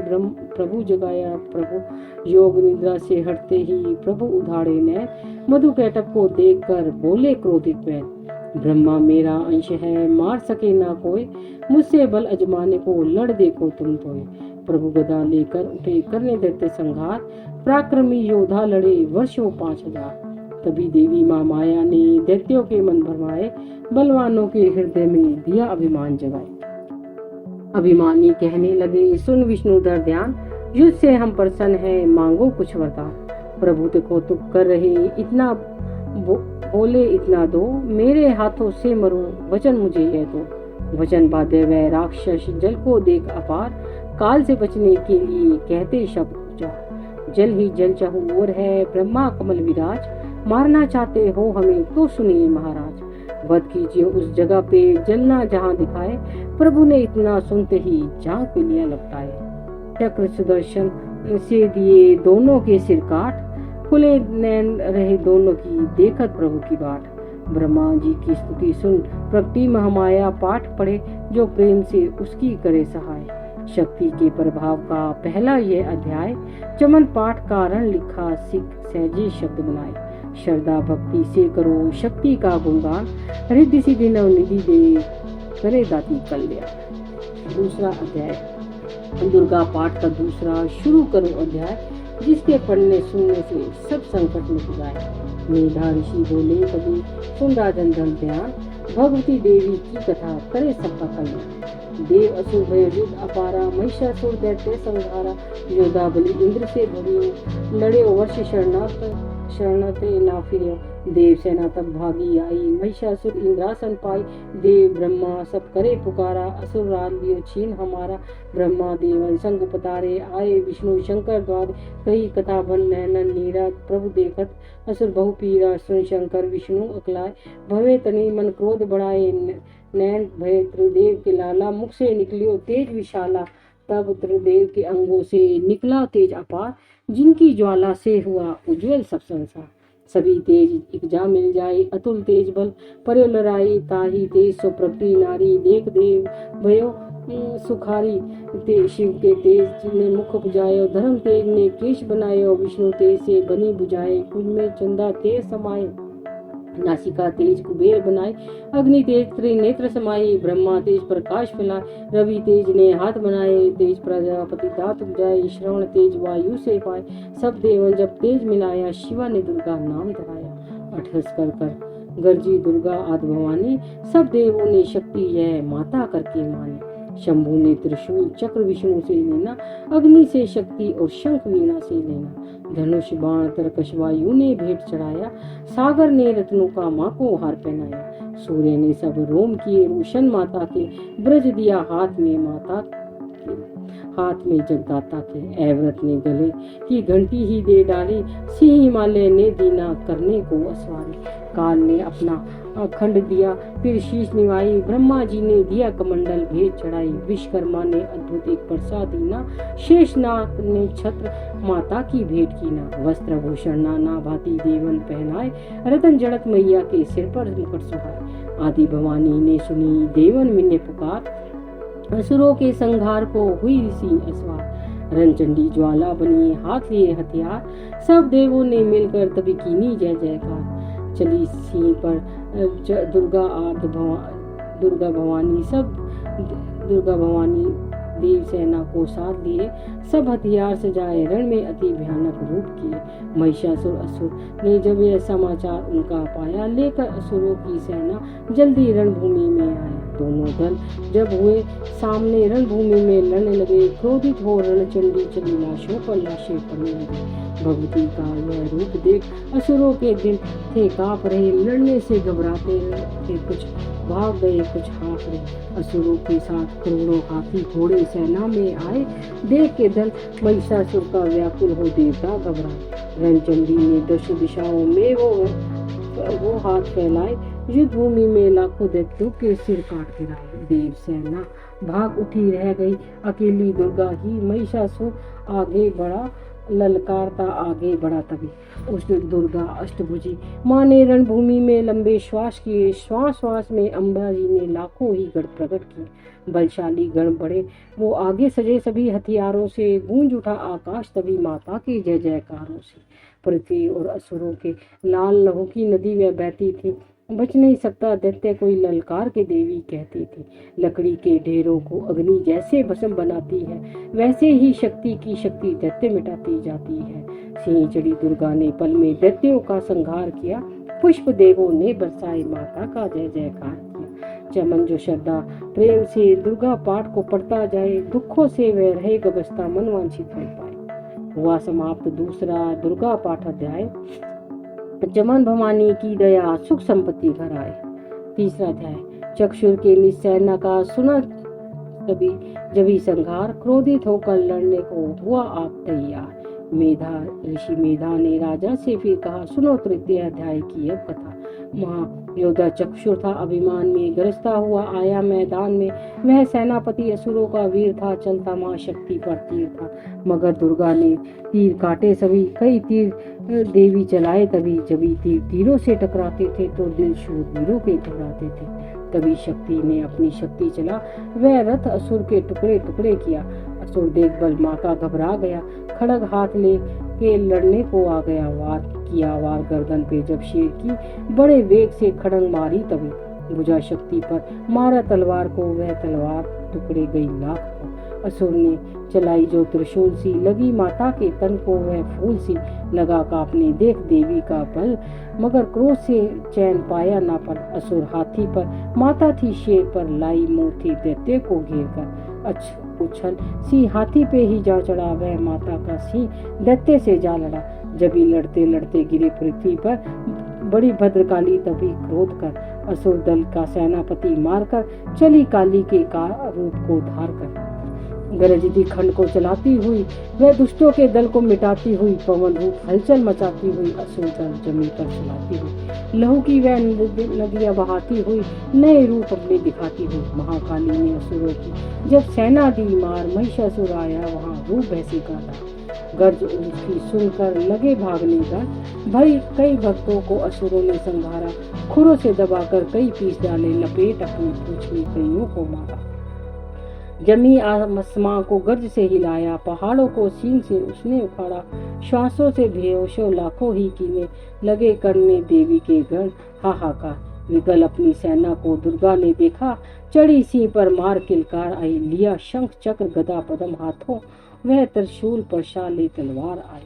S1: प्रभु जगाया। प्रभु योग निद्रा से हटते ही प्रभु उधाड़े ने, मधुकैटभ को देखकर बोले क्रोधित में, ब्रह्मा मेरा अंश है, मार सके ना कोई। मुझसे बल अजमाने को लड़ देखो तुम तो। प्रभु गदा लेकर उठे, करने देते संघार। पराक्रमी योद्धा लड़े वर्षों 5000। तभी देवी माँ माया ने दैत्यों के मन भरमाए, बलवानों के हृदय में दिया अभिमान जगाए। अभिमानी कहने लगे, सुन विष्णुधर ध्यान, युद्ध से हम प्रसन्न है, मांगो कुछ वरदान। प्रभु ते कौतुक कर रहे, इतना बोले इतना दो, मेरे हाथों से मरो, वचन मुझे यह दो। वचन बाधे वह राक्षस जल को देख अपार, काल से बचने के लिए कहते शब्द उच्चार। जल ही जल चहुओर है, ब्रह्मा कमल विराज। मारना चाहते हो हमें तो सुनिए महाराज। वध कीजिए उस जगह पे, जलना जहाँ दिखाए। प्रभु ने इतना सुनते ही जांग पे लिया लपटाए। चक्र सुदर्शन से दिए दोनों के सिर काट, खुले नैन रहे दोनों की देखत प्रभु की बाट। ब्रह्मा जी की स्तुति सुन प्रगटी महामाया, पाठ पढ़े जो प्रेम से उसकी करे सहाय। शक्ति के प्रभाव का पहला यह अध्याय, चमन पाठ कारण लिखा सिख सहजे शब्द बनाए। श्रद्धा भक्ति से करो शक्ति का गुणगान, रिद्धि सिद्धि नवनिधि दे करे दाती कल्याण। दूसरा अध्याय दुर्गा पाठ का दूसरा, शुरू करो अध्याय, जिसके पढ़ने सुनने से सब संकट मिट जाए। मेधा ऋषि बोले, कभी सुन राजन धन ध्यान, भगवती देवी की कथा करे सबका कल्याण। देव असुर भय युद्ध अपारा, महिषासुर दैत्य संहारा, योद्धा बलि इंद्र से भरियो, लड़े वर्ष शरणते ना फिरियो। देव सेना तब भागी आई, महिषासुर इंद्रासन पाई, देव ब्रह्मा सब करे पुकारा, असुर राज लियो छीन हमारा। ब्रह्मा देवन संग पतारे, आए विष्णु शंकर द्वार, कही कथा बन नैनन नीरा, प्रभु देखत असुर बहु पीरा। सुन शंकर विष्णु अकलाय, भवे तनि मन क्रोध बढ़ाए, नैन भय त्रिदेव के लाला, मुख से निकलियो तेज विशाला। तब त्रिदेव के अंगों से निकला तेज अपार, जिनकी ज्वाला से हुआ उज्जवल सब संसार। सभी तेज एक जा मिल जाए, अतुल तेज बल पर्यो लड़ाई, ताही तेज सो प्रगति नारी, देख देव भयो सुखारी। शिव के तेज ने मुख बुझायो, धर्म तेज ने केश बनायो, विष्णु तेज से बनी बुझाए, कुंज में चंदा तेज समाये, नासिका तेज कुबेर बनाए, अग्नि तेज त्रिनेत्र समाये, ब्रह्मा तेज प्रकाश फैलाए, रवि तेज ने हाथ बनाए, तेज प्रजापति दांत बुझाए, श्रवण तेज वायु से पाए, सब देवन जब तेज मिलाया, शिवा ने दुर्गा नाम धराया। अठस कर गर्जी दुर्गा आदि भवानी, सब देवों ने शक्ति यह माता करके मानी। शंभु ने त्रिशूल चक्र विष्णु से लेना, अग्नि से शक्ति और शंख वीणा से लेना, धनुष बाण तरकश वायु ने भेंट चढ़ाया, सागर ने रत्नों का माँ को हार पहनाया। सूर्य ने सब रोम किए रोशन माता के, ब्रज दिया हाथ में माता हाथ में जगदाता के। ऐव्रत ने गले की घंटी ही दे डाली, सिंह हिमालय ने दीना करने को असवारी। काल ने अपना खंड दिया फिर शीश निभाई, ब्रह्मा जी ने दिया कमंडल भेंट चढ़ाई, विश्वकर्मा ने अद्भुत एक प्रसाद दीना, शेषनाग ने छत्र माता की भेंट कीना। वस्त्र भूषण नाना भांति देवन पहनाए, रतन जड़त मैया के सिर पर मुकुट सुहाए। आदि भवानी ने सुनी देवन मिन्ने पुकार, असुरों के संहार को हुई ऋषि असवार। रणचंडी ज्वाला बनी हाथ लिए हथियार, सब देवों ने मिलकर तभी कीनी जय जयकार। चली सिंह पर दुर्गा भवानी देव सेना को साथ लिए, सब हथियार सजाए रण में अति भयानक रूप किए। महिषासुर असुर ने जब यह समाचार उनका पाया, लेकर असुरों की सेना जल्दी रणभूमि में आया। दोनों दल जब हुए सामने रणभूमि में लड़ने लगे, क्रोधित हो रणचंडी चली लाशों पर लाशें पड़ने लगी। भगवती का यह रूप देख असुरों के दिल थे कांप रहे, लड़ने से घबराते थे, कुछ भाग गए कुछ हाँफ रहे। असुरों के साथ करोड़ों हाथी घोड़े सेना में आए, देख के दल महिषासुर का व्याकुल हो देवता घबराए। रणचंडी ने दशों दिशाओं में वो हाथ फैलाए, युद्ध भूमि में लाखों दैत्यों के सिर काट गिराए। देव सेना भाग उठी रह गई, अकेली दुर्गा ही महिषासुर आगे बढ़ा, ललकारता आगे बढ़ा। तभी उस दुर्गा अष्टभुजी माँ ने रणभूमि में लंबे श्वास किए, श्वास श्वास में अम्बा जी ने लाखों ही गढ़ प्रकट किए। बलशाली गण बढ़े वो आगे सजे सभी हथियारों से, गूंज उठा आकाश तभी माता के जय जयकारों से। पृथ्वी और असुरों के लाल लहू की नदी वह बहती थी, बच नहीं सकता दैत्य कोई ललकार के देवी कहती थी। लकड़ी के ढेरों को अग्नि जैसे भस्म बनाती है, वैसे ही शक्ति की शक्ति दैत्य मिटाती जाती है। सिंह चढ़ी दुर्गा ने पल में दैत्यों का संहार किया, पुष्प देवों ने बरसाए माता का जय जयकार किया। चमन जो श्रद्धा प्रेम से दुर्गा पाठ को पढ़ता जाए, दुखों से वह रहे गबस्ता, मन वांछित फल पाए। हुआ समाप्त दूसरा दुर्गा पाठ अध्याय। चमन भवानी की दया सुख संपत्ति घर आए। तीसरा अध्याय। चक्षुर के निस्सैना का सुना तभी जभी संहार, क्रोधित होकर लड़ने को हुआ आप तैयार। ऋषि मेधा ने राजा से फिर कहा, सुनो तृतीय अध्याय की अब कथा। महायोद्धा चक्षुर था, अभिमान में गरजता हुआ आया मैदान में। वह सेनापति असुरों का वीर था, चलता माँ शक्ति पर तीर था। मगर दुर्गा ने तीर काटे सभी, कई तीर देवी चलाए तभी। जभी तीर तीरों से टकराते थे तो दिल शूरवीरों के घबराते थे। तभी शक्ति ने अपनी शक्ति चला, वह रथ असुर के टुकड़े टुकड़े किया। असुर देख बल माँ का घबरा गया, खड़ग हाथ ले के लड़ने को आ गया। वार किया वार गर्दन पे जब शेर की, बड़े वेग से खड़ंग मारी तभी। भुजा शक्ति पर मारा तलवार को, वह तलवार टुकड़े गई लाख को। असुर ने चलाई जो त्रिशूल सी, लगी माता के तन को वह फूल सी, लगा कांपने देख देवी का बल, मगर क्रोध से चैन पाया ना पल। असुर हाथी पर, माता थी शेर पर, लाई मूर्ति दैत्य को घेर कर। उछल सी हाथी पे ही जा चढ़ा, वह माता का सिंह दैत्य से जा लड़ा। जबी लड़ते लड़ते गिरे पृथ्वी पर, बड़ी भद्रकाली तभी क्रोध कर, असुर दल का सेनापति मारकर, चली काली के का रूप को धार कर। गरजती खंड को चलाती हुई, वह दुष्टों के दल को मिटाती हुई, पवन रूप हलचल मचाती हुई, असुर दल जमीन पर चलाती हुई, लहू की वह नदियां बहाती हुई, नए रूप अपने दिखाती हुई। महाकाली ने असुरों की जब सेना दी मार, महिषासुर आया वहां रूप भैंसी का था। गर्ज उसकी सुनकर लगे भागने गण, भाई कई भक्तों को असुरों ने संघारा, खुरों से दबाकर कई पीस डाले, लपेट अपनी पूंछ में कईयों को मारा। जमी आसमां को गर्ज से हिलाया, पहाड़ों को सींग से उसने उखाड़ा, श्वासों से बेहोशों लाखों ही कीने, लगे करने देवी के गण हाहाकार। विकल अपनी सेना को दुर्गा ने देखा, चढ़ी सिंह पर मार किलकार आई, लिया शंख चक्र गदा पद्म हाथों, वह त्रिशूल पर शाले तलवार आई।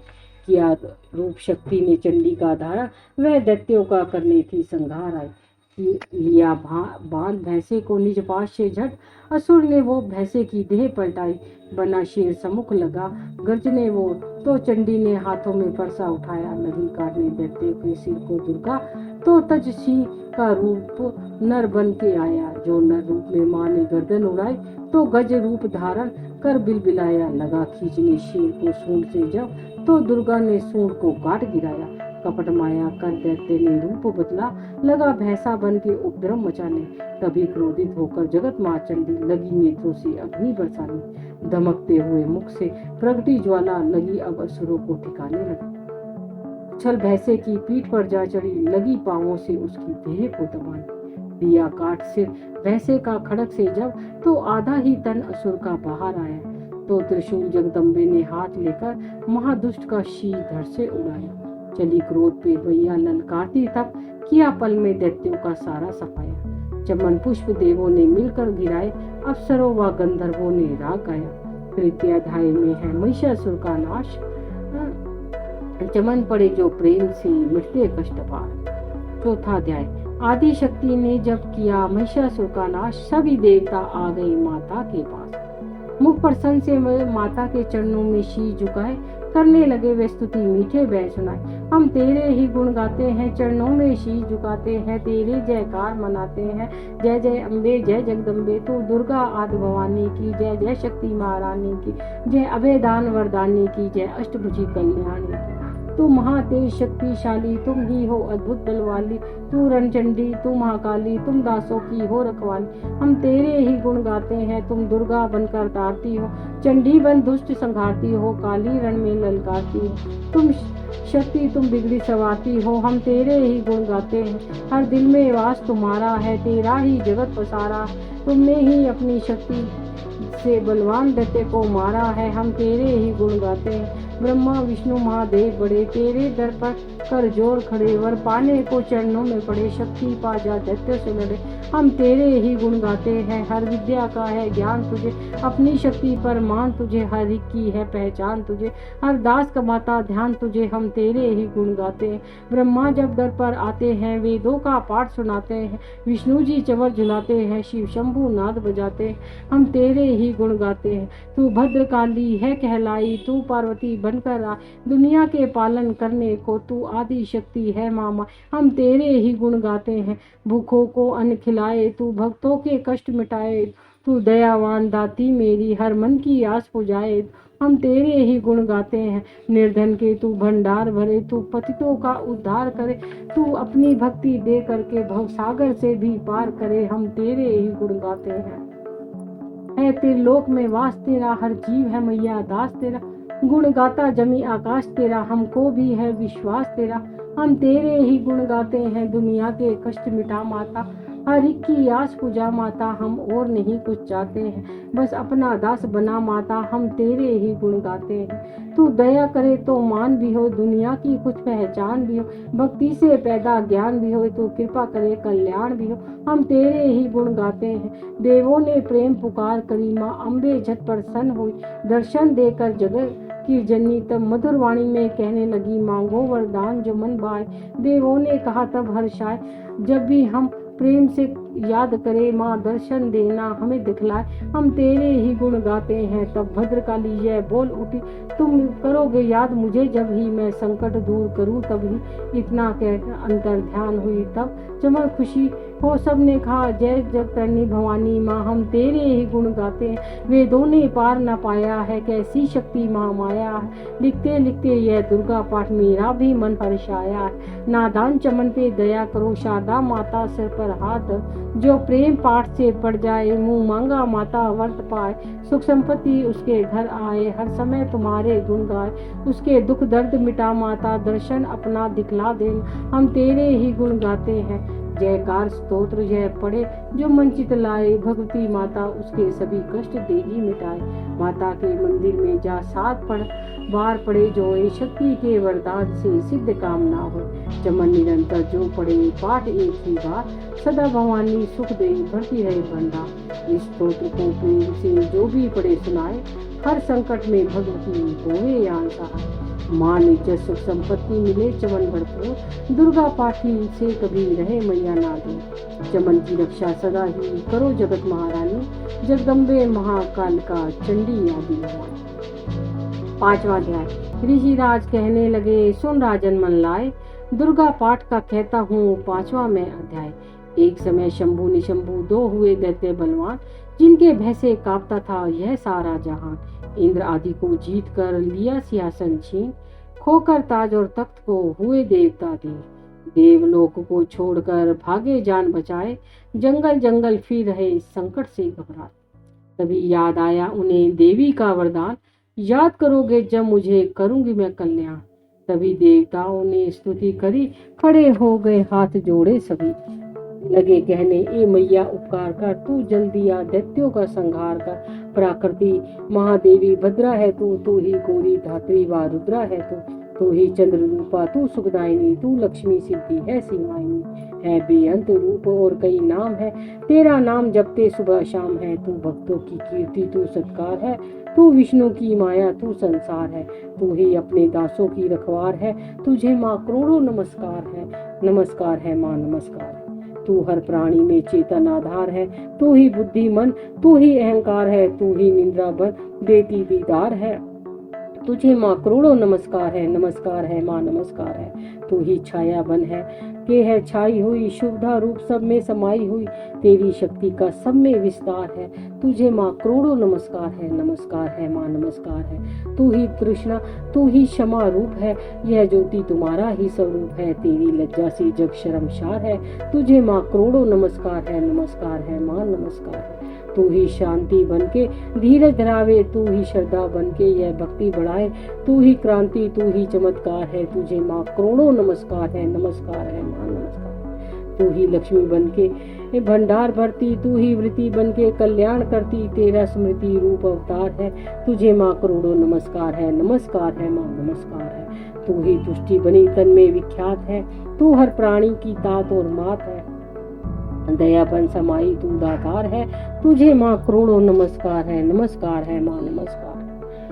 S1: किया रूप शक्ति ने चंडी का धारण, वह दैत्यों का करने थी संहार आई। लिया बांध भैंसे को निज पास से झट, असुर ने वो भैंसे की देह पलटाई, बना शेर सम्मुख लगा गर्जने वो, तो चंडी ने हाथों में परसा उठाया, लगी काटने दैत्य के सिर को दुर्गा, तो तज सिंह का रूप नर बन के आया। जो नर रूप में मां ने गर्दन उड़ाई, तो गज रूप धारण कर बिलबिलाया, लगा खींचने शेर को सूंड से जब, तो दुर्गा ने सूंड को काट गिराया। कपट माया कर दैत्य ने रूप बदला, लगा भैंसा बन के उपद्रव मचाने, तभी क्रोधित होकर जगत मां चंडी लगी नेत्रों से अग्नि बरसाने, धमकते हुए मुख से प्रगटी ज्वाला लगी अब असुरों को ठिकाने लगी। छल भैंसे की पीठ पर जा चढ़ी, लगी पांवों से उसकी देह को दबाने, दिया काट सिर भैंसे का खड़क से जब, तो आधा ही तन असुर का बाहर आया, तो त्रिशूल जगदम्बे ने हाथ लेकर महादुष्ट का शीश धड़ से उड़ाया। चली क्रोध पे भैया ललकारती तब, किया पल में दैत्यों का सारा सफाया। चमन पुष्प देवों ने मिलकर गिराए, अप्सरों व गंधर्वों ने राग गाया। तृतीय अध्याय में है महिषासुर का नाश, चमन पड़े जो प्रेम से मिटते कष्ट पार। चौथा अध्याय, आदि शक्ति ने जब किया महिषासुर का नाश, सभी देवता आ गए माता के पास। मुख प्रसन्न से माता के चरणों में शीश झुकाए, करने लगे वे स्तुति मीठे बैर सुनाए। हम तेरे ही गुण गाते हैं, चरणों में शीश झुकाते हैं, तेरे जयकार मनाते हैं। जय जय अम्बे जय जगदम्बे, तू दुर्गा आदि भवानी की जय। जय शक्ति महारानी की जय, अभय दान वरदानी की जय, अष्टभुजी कल्याणी की। तू महातेज शक्तिशाली, तुम ही हो अद्भुत बल वाली, तू रणचंडी तू महाकाली, तुम दासों की हो रखवाली। हम तेरे ही गुण गाते हैं, तुम दुर्गा बनकर तारती हो, चंडी बन दुष्ट संघारती हो, काली रण में ललकारती हो। तुम शक्ति तुम बिगड़ी सवारती हो, हम तेरे ही गुण गाते हैं। हर दिल में वास तुम्हारा है, तेरा ही जगत पसारा। तुमने ही अपनी शक्ति से बलवान दैत्य को मारा है, हम तेरे ही गुण गाते हैं। ब्रह्मा विष्णु महादेव बड़े, तेरे दर पर कर जोर खड़े, वर पाने को चरणों में पड़े, शक्ति पा जा दैत्य से लड़े। हम तेरे ही गुण गाते हैं, हर विद्या का है ज्ञान तुझे, अपनी शक्ति पर मान तुझे, हर एक की है पहचान तुझे, हर दास कमाता ध्यान तुझे, हम तेरे ही गुण गाते हैं। ब्रह्मा जब दर पर आते हैं, वेदों का पाठ सुनाते हैं, विष्णु जी चंवर झुलाते हैं, शिव शंभु नाद बजाते हैं, हम तेरे ही गुण गाते हैं। तू भद्रकाली है कहलाई, तू पार्वती बनकर आ, दुनिया के पालन करने को तू आदि शक्ति है मामा, हम तेरे ही गुण गाते हैं। भूखों को अन्न खिलाए, तू भक्तों के कष्ट मिटाए, तू दयावान दाती मेरी, हर मन की आस पुजाए, हम तेरे ही गुण गाते हैं। निर्धन के तू भंडार भरे, तू पतितों का उद्धार करे, तू अपनी भक्ति दे करके भवसागर से भी पार करे, हम तेरे ही गुण गाते हैं। है त्रिलोक में वास तेरा, हर जीव है मैया दास तेरा, गुण गाता जमी आकाश तेरा, हमको भी है विश्वास तेरा। हम तेरे ही गुण गाते हैं, दुनिया के कष्ट मिटा माता, हर एक की आस पूजा माता, हम और नहीं कुछ चाहते हैं, बस अपना दास बना माता, हम तेरे ही गुण गाते हैं। तू दया करे तो मान भी हो, दुनिया की कुछ पहचान भी हो, भक्ति से पैदा ज्ञान भी हो, तू कृपा करे कल्याण भी हो, हम तेरे ही गुण गाते हैं। देवों ने प्रेम पुकार करी, माँ अम्बे झट प्रसन्न हुई, दर्शन देकर जगत की जननी तब मधुर वाणी में कहने लगी, मांगो वरदान जो मन भाए। देवों ने कहा तब हर्षाए, जब भी हम प्रेम से याद करे, माँ दर्शन देना हमें दिखलाए, हम तेरे ही गुण गाते हैं। तब भद्रकाली यह बोल उठी, तुम करोगे याद मुझे जब ही मैं संकट दूर करूं तब ही। इतना कहकर अंतर ध्यान हुई, तब चमन खुशी हो सबने कहा, जय जगतरनी भवानी माँ, हम तेरे ही गुण गाते हैं। वेदों ने पार न पाया है, कैसी शक्ति महामाया है, लिखते लिखते यह दुर्गा पाठ मेरा भी मन हर्षाया है। नादान चमन पे दया करो, शारदा माता सिर पर हाथ, जो प्रेम पाठ से पड़ जाए, मुंह मांगा माता वर्त पाए, सुख संपत्ति उसके घर आए, हर समय तुम्हारे गुण गाए, उसके दुख दर्द मिटा माता, दर्शन अपना दिखला दे, हम तेरे ही गुण गाते हैं। जयकार स्तोत्र यह पढ़े जो मन चित लाए, भगवती माता उसके सभी कष्ट देगी मिटाए। माता के मंदिर में जा 7 बार पढ़े जो ये शक्ति के वरदान से सिद्ध कामना हो। चमन निरंतर जो पढ़े पाठ एक ही बार, सदा भवानी सुख दे भरती रहे भंडार। इस स्तोत्र को प्रेम से जो भी पढ़े सुनाए, हर संकट में भगवती होवे यान सहाय। मान इज्जत सुख संपत्ति मिले चमन भरपूर, दुर्गा पाठी से कभी रहे मैया ना दूर। चमन की रक्षा सदा ही करो जगत महारानी, जगदम्बे महाकाल का चंडी आदि भवानी। 5वां अध्याय। ऋषिराज कहने लगे, सुन राजन मन लाए, दुर्गा पाठ का कहता हूँ 5वां मैं अध्याय। एक समय शंभु निशंभु 2 हुए दैत्य बलवान, जिनके भय से कांपता था यह सारा जहान। इंद्र आदि को जीत कर लिया सिंहासन छीन, खोकर ताज और तख्त को हुए देवता दीन। देवलोक को छोड़कर भागे जान बचाए, जंगल जंगल फिर रहे संकट से घबराए। तभी याद आया उन्हें देवी का वरदान, याद करोगे जब मुझे करूंगी मैं कल्याण। तभी देवताओं ने स्तुति करी, खड़े हो गए हाथ जोड़े सभी, लगे कहने, ए मैया उपकार कर, तू जल्दी आ दैत्यों का संहार कर। प्राकृति महादेवी भद्रा है तू ही गौरी धात्री व रुद्रा है तू ही चंद्र रूपा, तू सुखदायिनी, तू लक्ष्मी सिद्धि है सीमायिनी। है बेअंत रूप और कई नाम है, तेरा नाम जपते सुबह शाम है। तू भक्तों की कीर्ति, तू सत्कार है, तू विष्णु की माया, तू संसार है। तू ही अपने दासों की रखवार है, तुझे माँ करोड़ों नमस्कार है। नमस्कार है माँ, नमस्कार है। तू हर प्राणी में चेतन आधार है, तू ही बुद्धि मन, तू ही अहंकार है, तू ही निंद्रा बल देती दीदार है। तुझे माँ करोड़ों नमस्कार है माँ, नमस्कार है। तू ही छाया बन है के है छाई हुई, शुभधा रूप सब में समाई हुई, तेरी शक्ति का सब में विस्तार है। तुझे माँ करोड़ों नमस्कार है माँ, नमस्कार है। तू ही तृष्णा, तू ही क्षमा रूप है, यह ज्योति तुम्हारा ही स्वरूप है, तेरी लज्जा से जग शर्मसार है। तुझे माँ करोड़ों नमस्कार है माँ, नमस्कार है। तू ही शांति बनके धीरज धरावे, तू ही श्रद्धा बनके यह भक्ति बढ़ाए, तू ही क्रांति, तू ही चमत्कार है। तुझे माँ करोड़ों नमस्कार है माँ, नमस्कार। तू ही लक्ष्मी बनके भंडार भरती, तू ही वृत्ति बनके कल्याण करती, तेरा स्मृति रूप अवतार है। तुझे माँ करोड़ों नमस्कार है माँ, नमस्कार है। तू ही तुष्टि बनी तन में विख्यात है, तू हर प्राणी की तात और मात है, दया बन समाई तू दातार है। तुझे माँ करोड़ों नमस्कार है माँ, नमस्कार।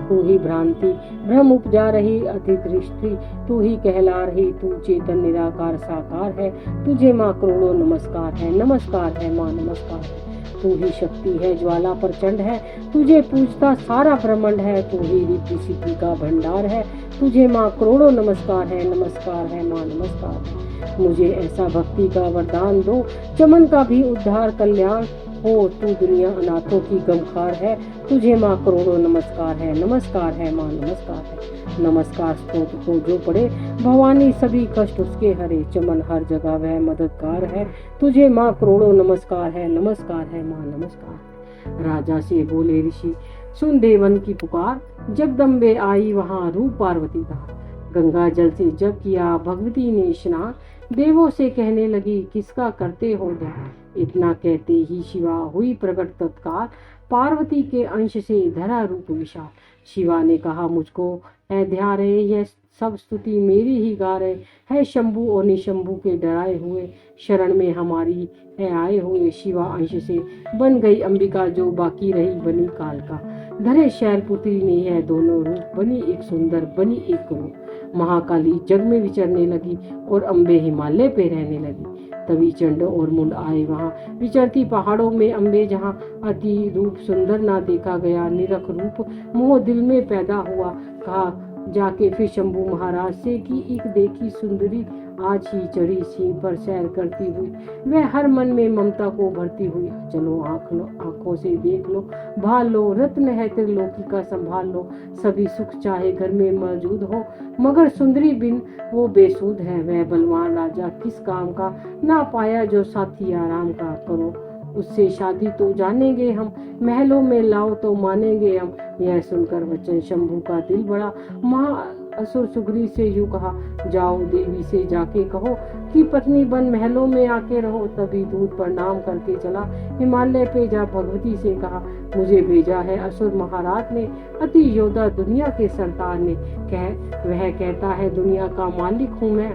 S1: तू ही भ्रांति भ्रम उपजा रही अति दृष्टि, तू ही कहला रही, तू चेतन निराकार साकार है। तुझे माँ करोड़ों नमस्कार है माँ, नमस्कार है। तू ही शक्ति है, ज्वाला प्रचंड है, तुझे पूजता सारा ब्रह्मांड है, तू ही रिद्धि सिद्धि का भंडार है। तुझे माँ करोड़ों नमस्कार है माँ, नमस्कार है। मुझे ऐसा भक्ति का वरदान दो, चमन का भी उद्धार कल्याण हो, तू दुनिया अनाथों की गमखार है। तुझे माँ करोड़ों नमस्कार है माँ, नमस्कार है। नमस्कार स्तोत्र को जो पढ़े, भवानी सभी कष्ट उसके हरे, चमन हर जगह वह मददगार है। तुझे माँ करोड़ों नमस्कार है माँ, नमस्कार। राजा से बोले ऋषि, सुन देवन की पुकार, जगदम्बे आई वहाँ रूप पार्वती धार। गंगा जल से जप किया भगवती ने स्नान, देवों से कहने लगी किसका करते हो ध्यान। इतना कहते ही शिवा हुई प्रकट तत्काल, पार्वती के अंश से धरा रूप विशाल। शिवा ने कहा मुझको है ध्यान रहे, यह सब स्तुति मेरी ही गा रहे है। शंभु और निशंभु के डराए हुए शरण में हमारी है आए हुए। शिवा अंश से बन गई अंबिका, जो बाकी रही बनी काल का। धरे शैलपुत्री ने है दोनों रूप, बनी एक सुंदर बनी एक क्रूर। महाकाली जग में विचरने लगी और अम्बे हिमालय पे रहने लगी। तभी चंड और मुंड आए वहाँ, विचरती पहाड़ों में अम्बे जहाँ। अति रूप सुंदर ना देखा गया, निरख रूप मोह दिल में पैदा हुआ। कहा जाके फिर शंभु महाराज से कि एक देखी सुंदरी आज ही चढ़ी सिंह पर सैर करती हुई, वह हर मन में ममता को भरती हुई। चलो आंखों से देख लो, भाल लो, रत्न है त्रिलोकी का संभाल लो। सभी सुख चाहे घर में मौजूद हो, मगर सुंदरी बिन वो बेसुध है। वह बलवान राजा किस काम का, ना पाया जो साथी आराम का। करो उससे शादी तो जानेंगे हम, महलों में लाओ तो मानेंगे हम। यह सुनकर वचन शंभू का दिल बड़ा, महा असुर सुग्रीव से यूं कहा, जाओ देवी से जाके कहो कि पत्नी बन महलों में आके रहो। तभी दूत प्रणाम करके चला हिमालय पे जा भगवती से कहा, मुझे भेजा है असुर महाराज ने, अति योद्धा दुनिया के सरदार ने। वह कहता है दुनिया का मालिक हूँ मैं,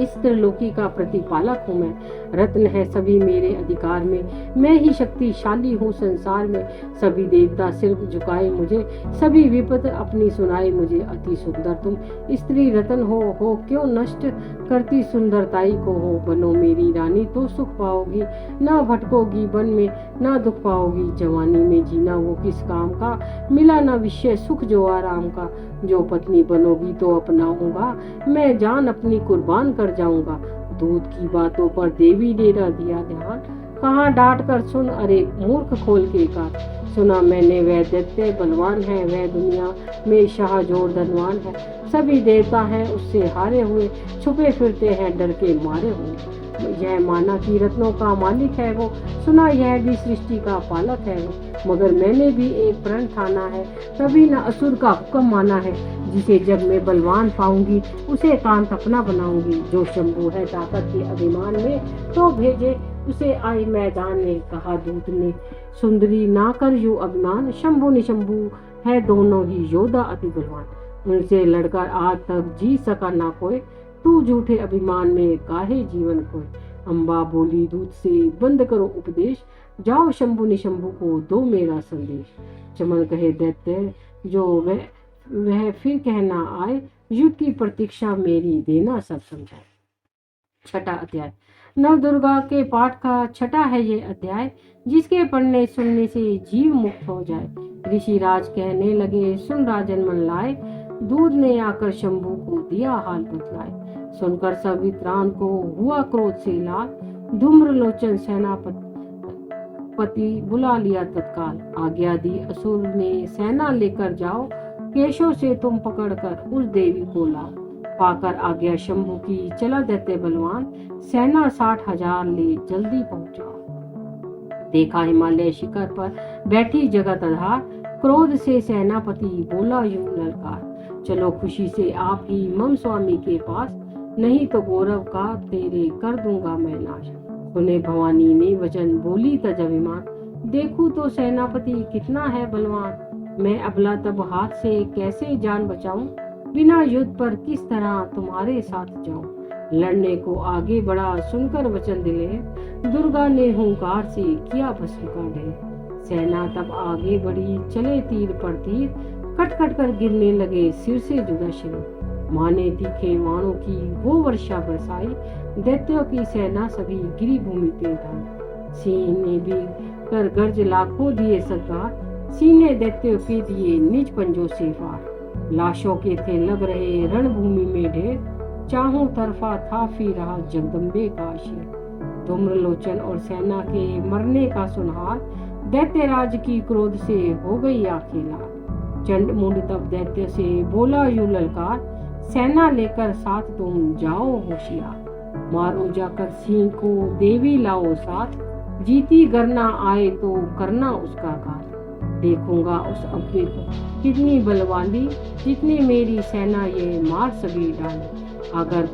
S1: इस त्रिलोकी का प्रतिपालक हूँ मैं। रत्न है सभी मेरे अधिकार में, मैं ही शक्तिशाली हूँ संसार में। सभी देवता सिर झुकाए मुझे, सभी विपद अपनी सुनाए मुझे। अति सुंदर तुम स्त्री रत्न हो क्यों नष्ट करती सुंदरताई को हो। बनो मेरी रानी तो सुख पाओगी, ना भटकोगी वन में ना दुख पाओगी। जवानी में जीना वो किस काम का, मिला ना विषय सुख जो आराम का। जो पत्नी बनोगी तो अपनाऊंगा, मैं जान अपनी कुर्बान कर जाऊंगा। दूध की बातों पर देवी ने न दिया ध्यान, कहाँ डांट कर सुन अरे मूर्ख खोल के कान। सुना मैंने वह दैत्य बलवान है, वह दुनिया में शाह जोर धनवान है। सभी देवता हैं उससे हारे हुए, छुपे फिरते हैं डर के मारे हुए। यह माना कि रत्नों का मालिक है वो, सुना यह भी सृष्टि का पालक है वो। मगर मैंने भी एक प्रण ठाना है, तभी न असुर का हुक्म माना है। जिसे जग में बलवान पाऊंगी, उसे कांत अपना बनाऊंगी। जो शंभु है ताकत के अभिमान में, तो भेजे उसे आई मैदान में। कहा दूत ने सुंदरी ना कर यूं अभिमान, शंभु निशंभु है दोनों ही योद्धा अति बलवान। उनसे लड़कर आज तक जी सका ना कोई, तू झूठे अभिमान में काहे जीवन खोए। अम्बा बोली दूत से बंद करो उपदेश, जाओ शंभु निशंभु को दो मेरा संदेश। चमन कहे दैत्य जो वह फिर कहना आए, युद्ध की प्रतीक्षा मेरी देना सब समझाए। छठा अध्याय। नव दुर्गा के पाठ का छठा है ये अध्याय, जिसके पढ़ने सुनने से जीव मुक्त हो जाए। ऋषि राज कहने लगे सुन राजन मन लाए, दूध ने आकर शंभु को दिया हाल बतलाए। सुनकर सब विद्वान को हुआ क्रोध से लाल, धूम्र लोचन सेनापति बुला लिया तत्काल। आज्ञा दी असुर ने सेना लेकर जाओ, केशों से तुम पकड़कर उस देवी को लाओ। पाकर आज्ञा शंभु की चला दैत्य बलवान, सेना 60,000 ले जल्दी पहुंचाओ। देखा हिमालय शिखर पर बैठी जगत आधार, क्रोध से सेनापति बोला यूं ललकार, चलो खुशी से आप ही मम स्वामी के पास, नहीं तो गौरव का तेरे कर दूंगा मैं नाश। सुने भवानी ने वचन बोली तज अभिमान, देखूं तो सेनापति कितना है बलवान। मैं अबला तब हाथ से कैसे जान बचाऊं, बिना युद्ध पर किस तरह तुम्हारे साथ जाऊं। लड़ने को आगे बढ़ा सुनकर वचन दिले, दुर्गा ने हुंकार से किया भस्म का ढेर। सेना तब आगे बढ़ी चले तीर पर तीर, कट कट कर गिरने लगे सिर से जुदा शिर। माने तीखे वाणों की वो वर्षा बरसाई, दैत्यों की सेना सभी गिरी भूमि पे धाई। सिंह ने भी कर गर्ज लाखों दिए सरकार, सीने दैत्यों के दिए निज पंजों से वार। लाशों के थे लग रहे रणभूमि में ढेर, चाहों तरफा था फिर रहा जगदम्बे का शेर। धूम्रलोचन और सेना के मरने का सुनहार, दैत्य राज की क्रोध से हो गई आंखें लाल। चंड मुंड तब दैत्य से बोला यूं ललकार, सेना लेकर साथ तुम जाओ होशियार। मारो जाकर सिंह को देवी लाओ साथ, जीती गरना आए तो करना उसका घात। देखूंगा उस अम्बे को, कितनी बलवाली, जितनी मेरी सेना ये मार सभी डाले। अगर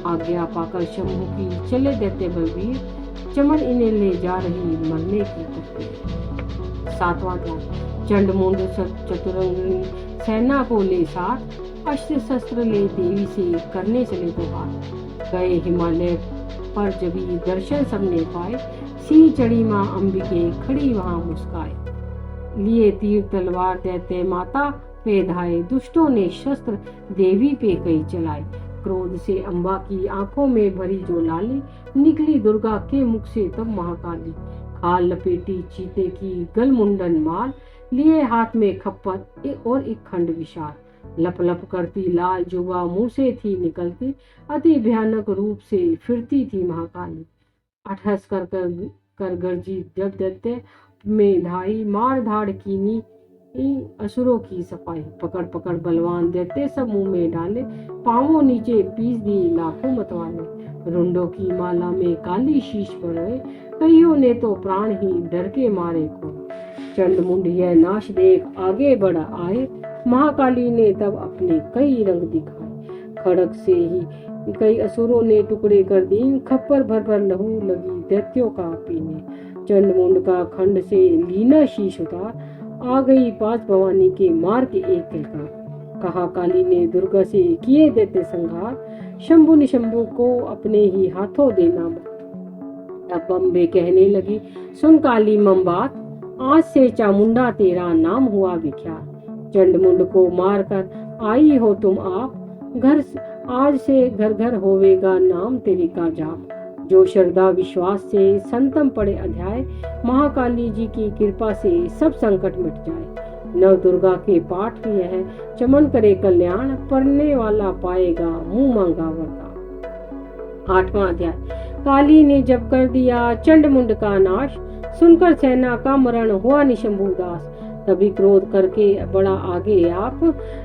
S1: आज्ञा पाकर शंभू की चले देते बलवीर, चमन इन्हें ले जा रही मरने की तकदीर। सातवां ध्यान। चंडमुंड चतुरंगिणी सेना को ले साथ, अस्त्र शस्त्र ले देवी से करने चले तो हाथ। गए हिमालय पर जबी दर्शन सबने पाए, सिंह चढ़ी माँ अंबिके खड़ी वहां मुस्काए। लिए तीर तलवार दैत्य माता पे धाए, दुष्टों ने शस्त्र देवी पे कई चलाए। क्रोध से अम्बा की आंखों में भरी जो लाली, निकली दुर्गा के मुख से तब महाकाली। खाल लपेटी चीते की गल मुंडन माल, लिए हाथ में खप्पर और एक खंड विशाल। लप लप करती लाल जुबा मुंह से थी निकलती, अति भयानक रूप से फिरती थी महाकाली। अठस कर गर्जी जब दैत्य में धाई, मार धाड़ कीनी असुरों की सफाई। पकड़ पकड़ बलवान दैत्य सब मुंह में डाले, पांवों नीचे पीस दी लाखों मतवाले। रुंडों की माला में काली शीश पड़े, कईयों ने तो प्राण ही डर के मारे को। चंडमुंड यह नाश देख आगे बढ़ आए, महाकाली ने तब अपने कई रंग दिखाए। खड़ग से ही कई असुरों ने टुकड़े कर दी, खप्पर भर भर लहू लगी दैत्यों का पीने। चंडमुंड का खंड से लीना शीश उतार, आ गई पांच भवानी के मार के एक किलकार। कहा काली ने दुर्गा से किए देते संहार, शंभु निशंभु को अपने ही हाथों देना। अब अम्बे कहने लगी सुन काली मम बात, आज से चामुंडा तेरा नाम हुआ विख्यात। चंडमुंड को मार कर आई हो तुम आप, घर आज से घर घर होवेगा नाम तेरी का जाप। जो श्रद्धा विश्वास से संतम पड़े अध्याय, महाकाली जी की कृपा से सब संकट मिट जाए। नव दुर्गा के पाठ यह चमन करे कल्याण, पढ़ने वाला पाएगा मुंह मांगा वरदान। आठवां अध्याय। काली ने जब कर दिया चंडमुंड का नाश, सुनकर सेना का मरण हुआ निशंभु दास। तभी क्रोध करके बड़ा आगे आप,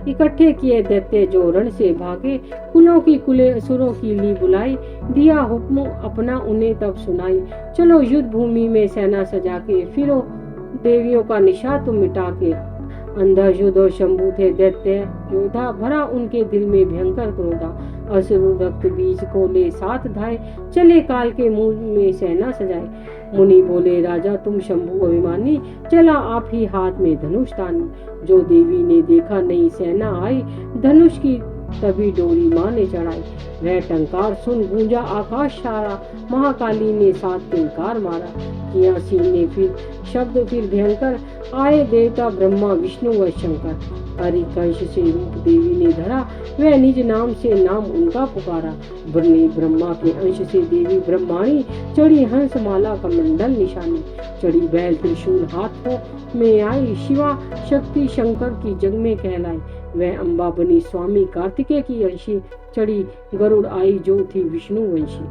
S1: इकट्ठे किए दैत्य जो रण से भागे। कुलों की कुले असुरों की ली बुलाई, दिया हुक्म अपना उन्हें तब सुनाई। चलो युद्ध भूमि में सेना सजा के, फिरो देवियों का निशा तुम मिटा के। अंधा युद्ध और शंभु थे दैत्य योद्धा, भरा उनके दिल में भयंकर क्रोधा। असुर रक्त बीज को ले साथ धाए, चले काल के मुंह में सेना सजाए। मुनि बोले राजा तुम शंभु अभिमानी, चला आप ही हाथ में धनुष तानी। जो देवी ने देखा नहीं सेना आई, धनुष की तभी डोरी माँ ने चढ़ाई। वह टंकार सुन गूंजा आकाश सारा, महाकाली ने साथ तिनकार मारा। किया सिंह ने फिर शब्द फिर भयंकर, आए देवता ब्रह्मा विष्णु व शंकर। हरि कंश से रूप देवी ने धरा, वह निज नाम से नाम उनका पुकारा। बने ब्रह्मा के अंश से देवी ब्रह्माणी, चढ़ी हंस माला का मंडल निशानी। चढ़ी बैल त्रिशूल हाथों में आई, शिवा शक्ति शंकर की जग में कहलाई। वह अम्बा बनी स्वामी कार्तिकेय की अंशी, चढ़ी गरुड़ आई जो थी विष्णु वंशी।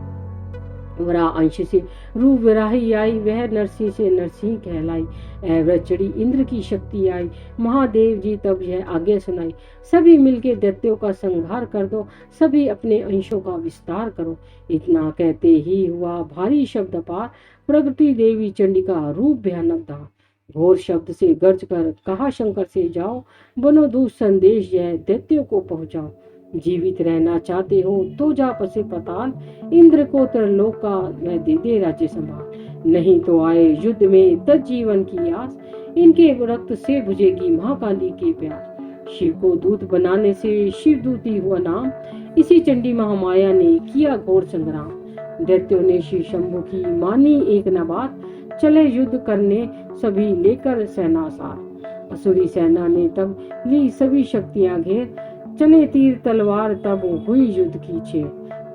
S1: वरा अंश से रूप विराही आई, वह नरसिंह से नरसिंह कहलाई। ऐव्रत चढ़ी इंद्र की शक्ति आई, महादेव जी तब यह आज्ञा सुनाई। सभी मिलके दैत्यों का संहार कर दो, सभी अपने अंशों का विस्तार करो। इतना कहते ही हुआ भारी शब्द पार, प्रगति देवी चंडिका रूप भयानक था। घोर शब्द से गर्ज कर कहा शंकर से जाओ, बनो दूत संदेश यह दैत्यों को पहुंचाओ। जीवित रहना चाहते हो तो जा पसे पताल, इंद्र को त्रिलोक का वह दे दे राज्य संभाल। नहीं तो आए युद्ध में तज्जीवन की आस, इनके रक्त से बुझेगी महाकाली के प्यास। शिव को दूत बनाने से शिव दूती हुआ नाम, इसी चंडी महामाया ने किया घोर संग्राम। दैत्यों ने शिव शंभु की मानी एक न बात, चले युद्ध करने सभी लेकर सेना साथ। असुरी सेना ने तब ली सभी शक्तियां घेर, चले तीर तलवार तब हुई युद्ध की छेड़।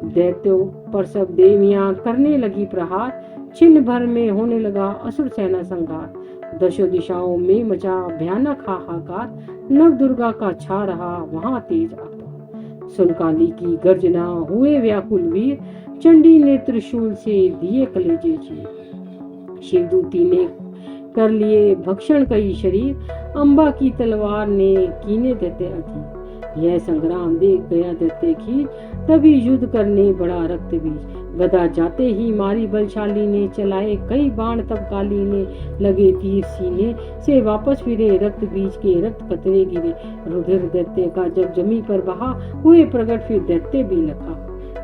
S1: दैत्यों पर सब देवियां करने लगी प्रहार, छिन्न भर में होने लगा असुर सेना संघार। दशों दिशाओं में मचा भयानक हाहाकार, नव दुर्गा का छा रहा वहां तेज अपार। सुन काली की गर्जना हुए व्याकुल वीर, चंडी ने त्रिशूल से दिए कलेजे चीर। शिवदूती ने कर लिए भक्षण कई शरीर, अम्बा की तलवार ने कीने देते अधीर। यह संग्राम देख गया दैत्य खींच, तभी युद्ध करने बड़ा रक्त बीज। गदा जाते ही मारी बलशाली ने, चलाए कई बाण तब काली ने, लगे तीर सीने से वापस फिरे, रक्त बीज के रक्त कतरे गिरे। रुधिर दैत्य का जब जमी पर बहा, हुए प्रकट फिर दैत्य भी लखा।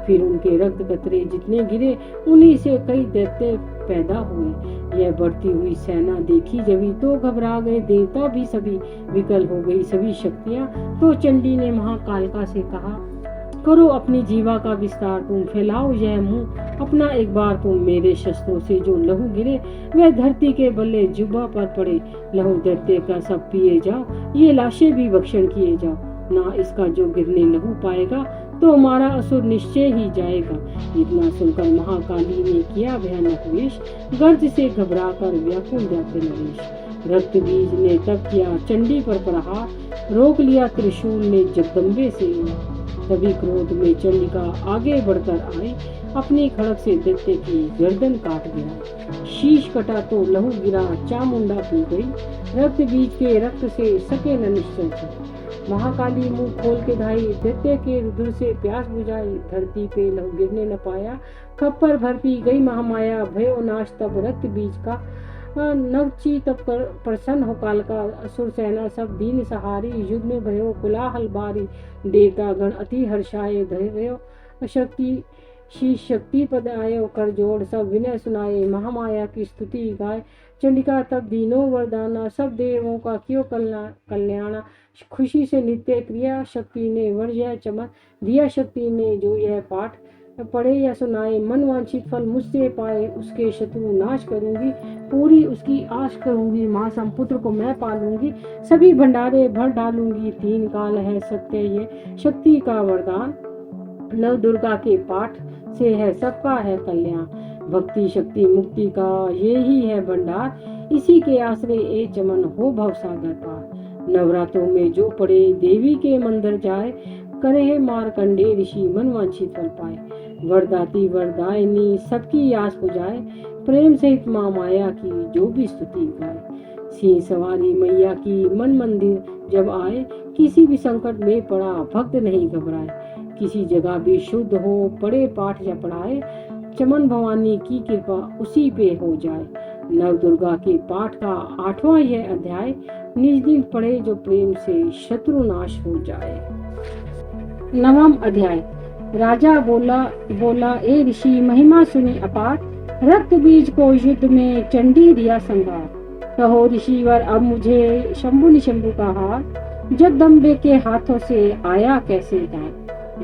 S1: फिर उनके रक्त कतरे जितने गिरे, उन्हीं से कई दैत्य पैदा हुए। यह बढ़ती हुई सेना देखी जभी, तो घबरा गए देवता भी सभी, विकल हो गई सभी शक्तियां। तो चंडी ने महाकालिका से कहा, करो अपनी जीवा का विस्तार तुम, फैलाओ यह मुंह अपना एक बार तुम। मेरे शस्त्रों से जो लहू गिरे, वह धरती के बल्ले जुबा पर पड़े। लहू दैत्य का सब पिए जाओ, ये लाशें भी भक्षण किए जाओ। ना इसका जो गिरने लहू पाएगा, तो हमारा असुर निश्चय ही जाएगा। इतना सुनकर महाकाली ने किया भयानक वेश, गर्ज से घबरा कर व्याकुल जाते नरेश। रक्त बीज ने तब किया चंडी पर प्रहार, रोक लिया त्रिशूल ने जगदम्बे से। तभी क्रोध में चंडिका आगे बढ़कर आई, अपनी खड़ग से दैत्य की गर्दन काट गिरा। शीश कटा तो लहू गिरा, चामुंडा पी गई, रक्त बीज के रक्त से सके न निश्चय थे। महाकाली मुंह खोल के धाई, दैत्य के रुधिर से प्यास बुझाई। धरती पे लहू गिरने न पाया, खप्पर भर पी गई महामाया। भयो नाश तब रक्त बीज का, नवची तब प्रसन्न हो कालिका। असुर सेना सब दीन सहारी, युद्ध में भयो कोलाहल बारी। देवता गण अति हर्षाए, धैर्यो शक्ति शीश शक्ति पद आयो। कर जोड़ सब विनय सुनाए, महामाया की स्तुति गाय। चंडिका तब दीनों वरदाना, सब देवों का क्यों कल्याणा। खुशी से नित्य क्रिया, शक्ति ने वर्जय चमन दिया। शक्ति ने जो यह पाठ पढ़े या सुनाए, मन वांछित फल मुझसे पाए। उसके शत्रु नाश करूंगी, पूरी उसकी आश करूंगी। माँ संपुत्र को मैं पालूंगी, सभी भंडारे भर डालूंगी। 3 काल है सत्य ये शक्ति का वरदान, नव दुर्गा के पाठ से है सबका है कल्याण। भक्ति शक्ति मुक्ति का ये ही है भंडार, इसी के आश्रय ए चमन हो भवसागर पार। नवरात्रों में जो पड़े देवी के मंदिर जाए, करे मारकंडे ऋषि मन वांछित फल पाए। वरदाती वरदायिनी सबकी आस बुझाए, प्रेम सहित माँ माया की जो भी स्तुति गाए। सिंह सवारी मैया की मन मंदिर जब आए, किसी भी संकट में पड़ा भक्त नहीं घबराए। किसी जगह भी शुद्ध हो पढ़े पाठ या पढ़ाए, चमन भवानी की कृपा उसी पे हो जाए। नव दुर्गा के पाठ का 8वां यह अध्याय, निज दिन पढ़े जो प्रेम से शत्रु नाश हो जाए। 9वां अध्याय। राजा बोला ए ऋषि महिमा सुनी अपार, रक्त बीज को युद्ध में चंडी दिया संहार। कहो ऋषिवर अब मुझे शंभु निशंभु का हार, जगदम्बे के हाथों से आया कैसे दान।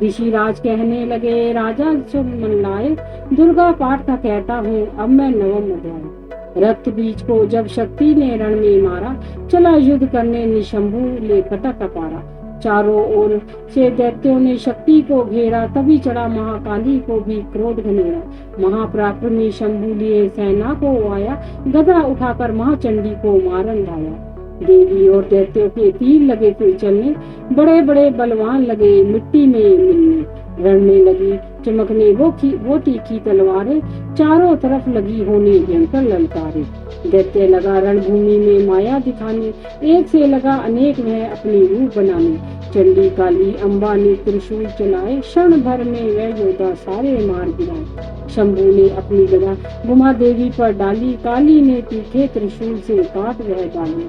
S1: ऋषिराज कहने लगे राजा जो मन लाए, दुर्गा पाठ का कहता हूँ अब मैं 9वां अध्याय। रक्त बीज को जब शक्ति ने रण में मारा, चला युद्ध करने निशंभु ले कटक अपारा। चारों ओर से दैत्यों ने शक्ति को घेरा, तभी चढ़ा महाकाली को भी क्रोध घनेरा। महापराक्रमी शंभु लिए सेना को आया, गदा उठाकर महाचंडी को मारन लाया। देवी और दैत्यों के तीर लगे फिर चलने, बड़े बड़े बलवान लगे मिट्टी में मिलने। रण में लगी चमकने वो तीखी तलवारें, चारों तरफ लगी होने भयंकर ललकारे। दैत्य लगा रणभूमि में माया दिखाने, एक से लगा अनेक वह अपनी रूप बनाने। चंडी काली अम्बा ने त्रिशूल चलाए, क्षण भर में वह योद्धा सारे मार गिराए। शंभू ने अपनी गदा गुमा देवी पर डाली, काली ने तीखे त्रिशूल से काट वह डाली।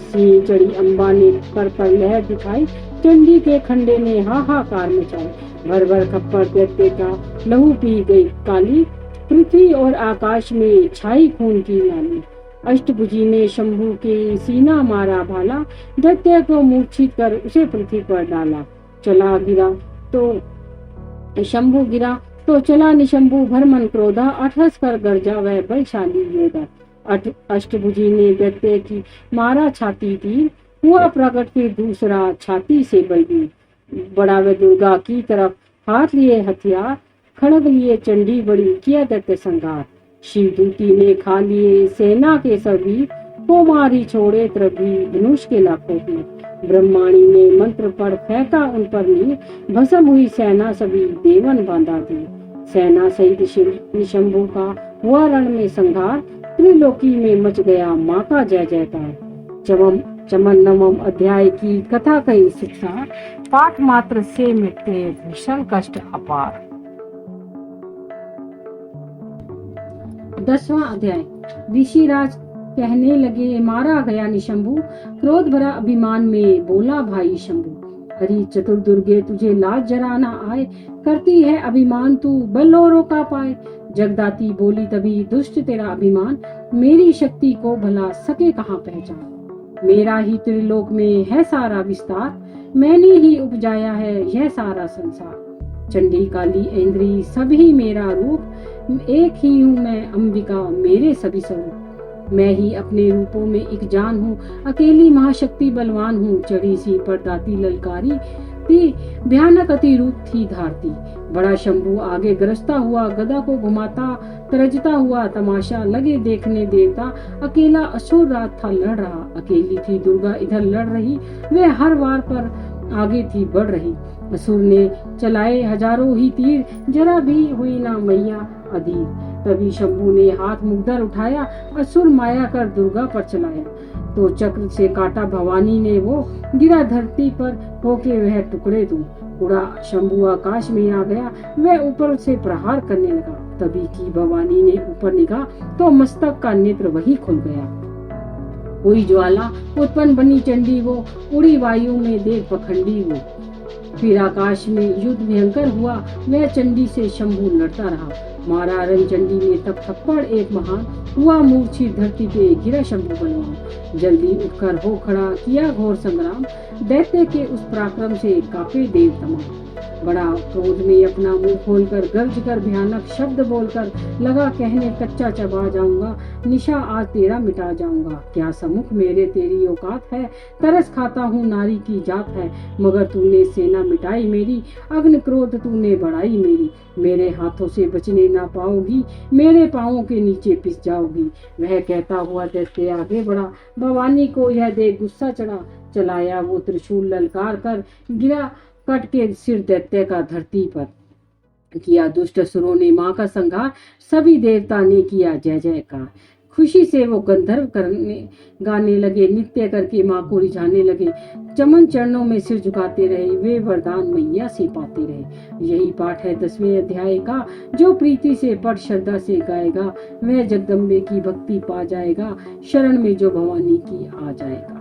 S1: सिंह चढ़ी अम्बा ने पर लहर दिखाई, चंडी के खंडे ने हाहाकार मचाए। भर भर खप्पर दैत्य का लहू पी गई काली, पृथ्वी और आकाश में छाई खून की नाली। अष्टभुजी ने शंभू के सीना मारा भाला, दैत्य को मूर्छित कर उसे पृथ्वी पर डाला। चला गिरा तो शंभू गिरा तो चला निशंभू भरमन क्रोधा, अठस कर गर्जा वह बलशाली योद्धा। अष्टभुजी ने दैत्य की मारा छाती तीर, हुआ प्रकट फिर दूसरा छाती से बलवीर। बड़ा वे दुर्गा की तरफ हाथ लिए हथियार, खड़ग लिए चंडी बड़ी किया दैत्य संघार। शिवदूती ने खा लिए सेना के सभी, को मारी छोड़े त्रभी धनुष के लाखों की। ब्रह्माणी ने मंत्र पढ़ फेंका उन पर नीर, भस्म हुई सेना सभी देवन बांधा दी। सेना सहित निशंभु का हुआ रण में संघार, त्रिलोकी में मच गया माँ का जय जयकार। चमन 9वां अध्याय की कथा कही शिक्षा, पाठ मात्र से मिटते भीषण कष्ट अपार।
S2: 10वां अध्याय। ऋषिराज कहने लगे, मारा गया निशंभु, क्रोध भरा अभिमान में बोला भाई शंभु। हरि चतुर्दुर्गे तुझे लाज जरा न आए, करती है अभिमान तू बल और रोका पाए। जगदाती बोली तभी दुष्ट तेरा अभिमान, मेरी शक्ति को भला सके कहाँ पहचान। मेरा ही त्रिलोक में है सारा विस्तार, मैंने ही उपजाया है यह सारा संसार। चंडी काली इंद्री सभी मेरा रूप, एक ही हूँ मैं अंबिका मेरे सभी स्वरूप। मैं ही अपने रूपों में एक जान हूँ, अकेली महाशक्ति बलवान हूँ। चढ़ी सी पर दाती ललकारी थी, भयानक अति रूप थी धारती। बड़ा शंभू आगे गरजता हुआ, गदा को घुमाता तरजता हुआ तमाशा लगे देखने देवता। अकेला असुर रात था लड़ रहा, अकेली थी दुर्गा इधर लड़ रही, वे हर वार पर आगे थी बढ़ रही। असुर ने चलाए हजारों ही तीर, जरा भी हुई ना मैया अधीर। तभी शंभू ने हाथ मुग्धर उठाया, असुर माया कर दुर्गा पर चलाया। तो चक्र से काटा भवानी ने वो, गिरा धरती पर होके वह टुकड़े दो। उड़ा शंभू आकाश में आ गया, वह ऊपर से प्रहार करने लगा। तभी की भवानी ने ऊपर निगाह, तो मस्तक का नेत्र वही खुल गया। हुई ज्वाला उत्पन्न बनी चंडी वो, उड़ी वायु में देख पखंडी वो। फिर आकाश में युद्ध भयंकर हुआ, वह चंडी से शंभू लड़ता रहा। मारा रण चंडी में तब थप्पड़ एक महान, हुआ मूर्छित धरती पे गिरा शंभू बलवान। जल्दी उठकर हो खड़ा किया घोर संग्राम, दैत्य के उस पराक्रम से कांपे देव तमाम। बड़ा क्रोध में अपना मुंह खोलकर गर्ज कर भयानक शब्द बोलकर लगा कहने, कच्चा चबा जाऊंगा निशा आज तेरा मिटा जाऊंगा। क्या सम्मुख मेरे तेरी औकात है, तरस खाता हूँ नारी की जात है। मगर तूने सेना मिटाई मेरी, अग्नि क्रोध तूने बढ़ाई मेरी। मेरे हाथों से बचने ना पाओगी, मेरे पाँवों के नीचे पिस जाओगी। वह कहता हुआ दैत्य आगे बढ़ा, भवानी को यह देख गुस्सा चढ़ा। चलाया वो त्रिशूल ललकार कर, गिरा कट के सिर दैत्य का धरती पर। किया दुष्ट असुरों ने माँ का संहार, सभी देवता ने किया जय जयकार। खुशी से वो गंधर्व करने गाने लगे, नृत्य करके माँ को रिझाने लगे। चमन चरणों में सिर झुकाते रहे, वे वरदान मैया से पाते रहे। यही पाठ है 10वें अध्याय का, जो प्रीति से पढ़ श्रद्धा से गाएगा, वह जगदम्बे की भक्ति पा जाएगा। शरण में जो भवानी की आ जाएगा।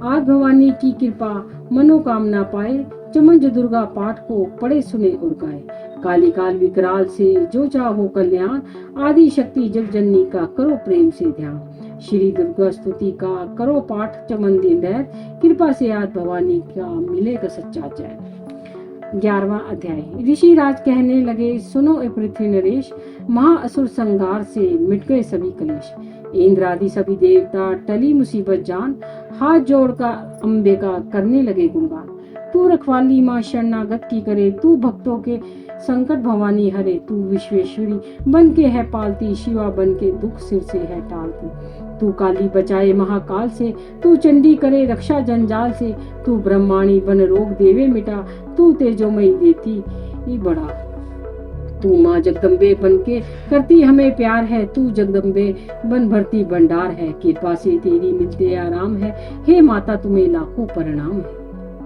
S2: आज भवानी की कृपा मनोकामना पाए, चमंज दुर्गा पाठ को पढ़े सुने और गाए। काली काल विकराल से जो चाहो कल्याण, आदि शक्ति जग जननी का करो प्रेम से ध्यान। श्री दुर्गा स्तुति का करो पाठ चमन दिन रात, कृपा से आज भवानी का मिलेगा सच्चा जय। 11वां अध्याय। ऋषि राज कहने लगे, सुनो ए पृथ्वी नरेश, महाअसुर संहार से मिट गए सभी कलेश। इंद्र आदि सभी देवता टली मुसीबत जान, हाथ जोड़कर अम्बे का करने लगे गुणगान। तू रखवाली माँ शरणागत की करे, तू भक्तों के संकट भवानी हरे। तू विश्वेश्वरी बन के है पालती, शिवा बन के दुख सिर से है टालती। तू काली बचाए महाकाल से, तू चंडी करे रक्षा जंजाल से। तू ब्रह्माणी बन रोग देवे मिटा, तू तेजोमयी देती बड़ा। तू माँ जगदम्बे बन के करती हमें प्यार है, तू जगदम्बे बन भरती भंडार है। कृपा से तेरी मिलते आराम है, हे माता तुम्हें लाखों प्रणाम है।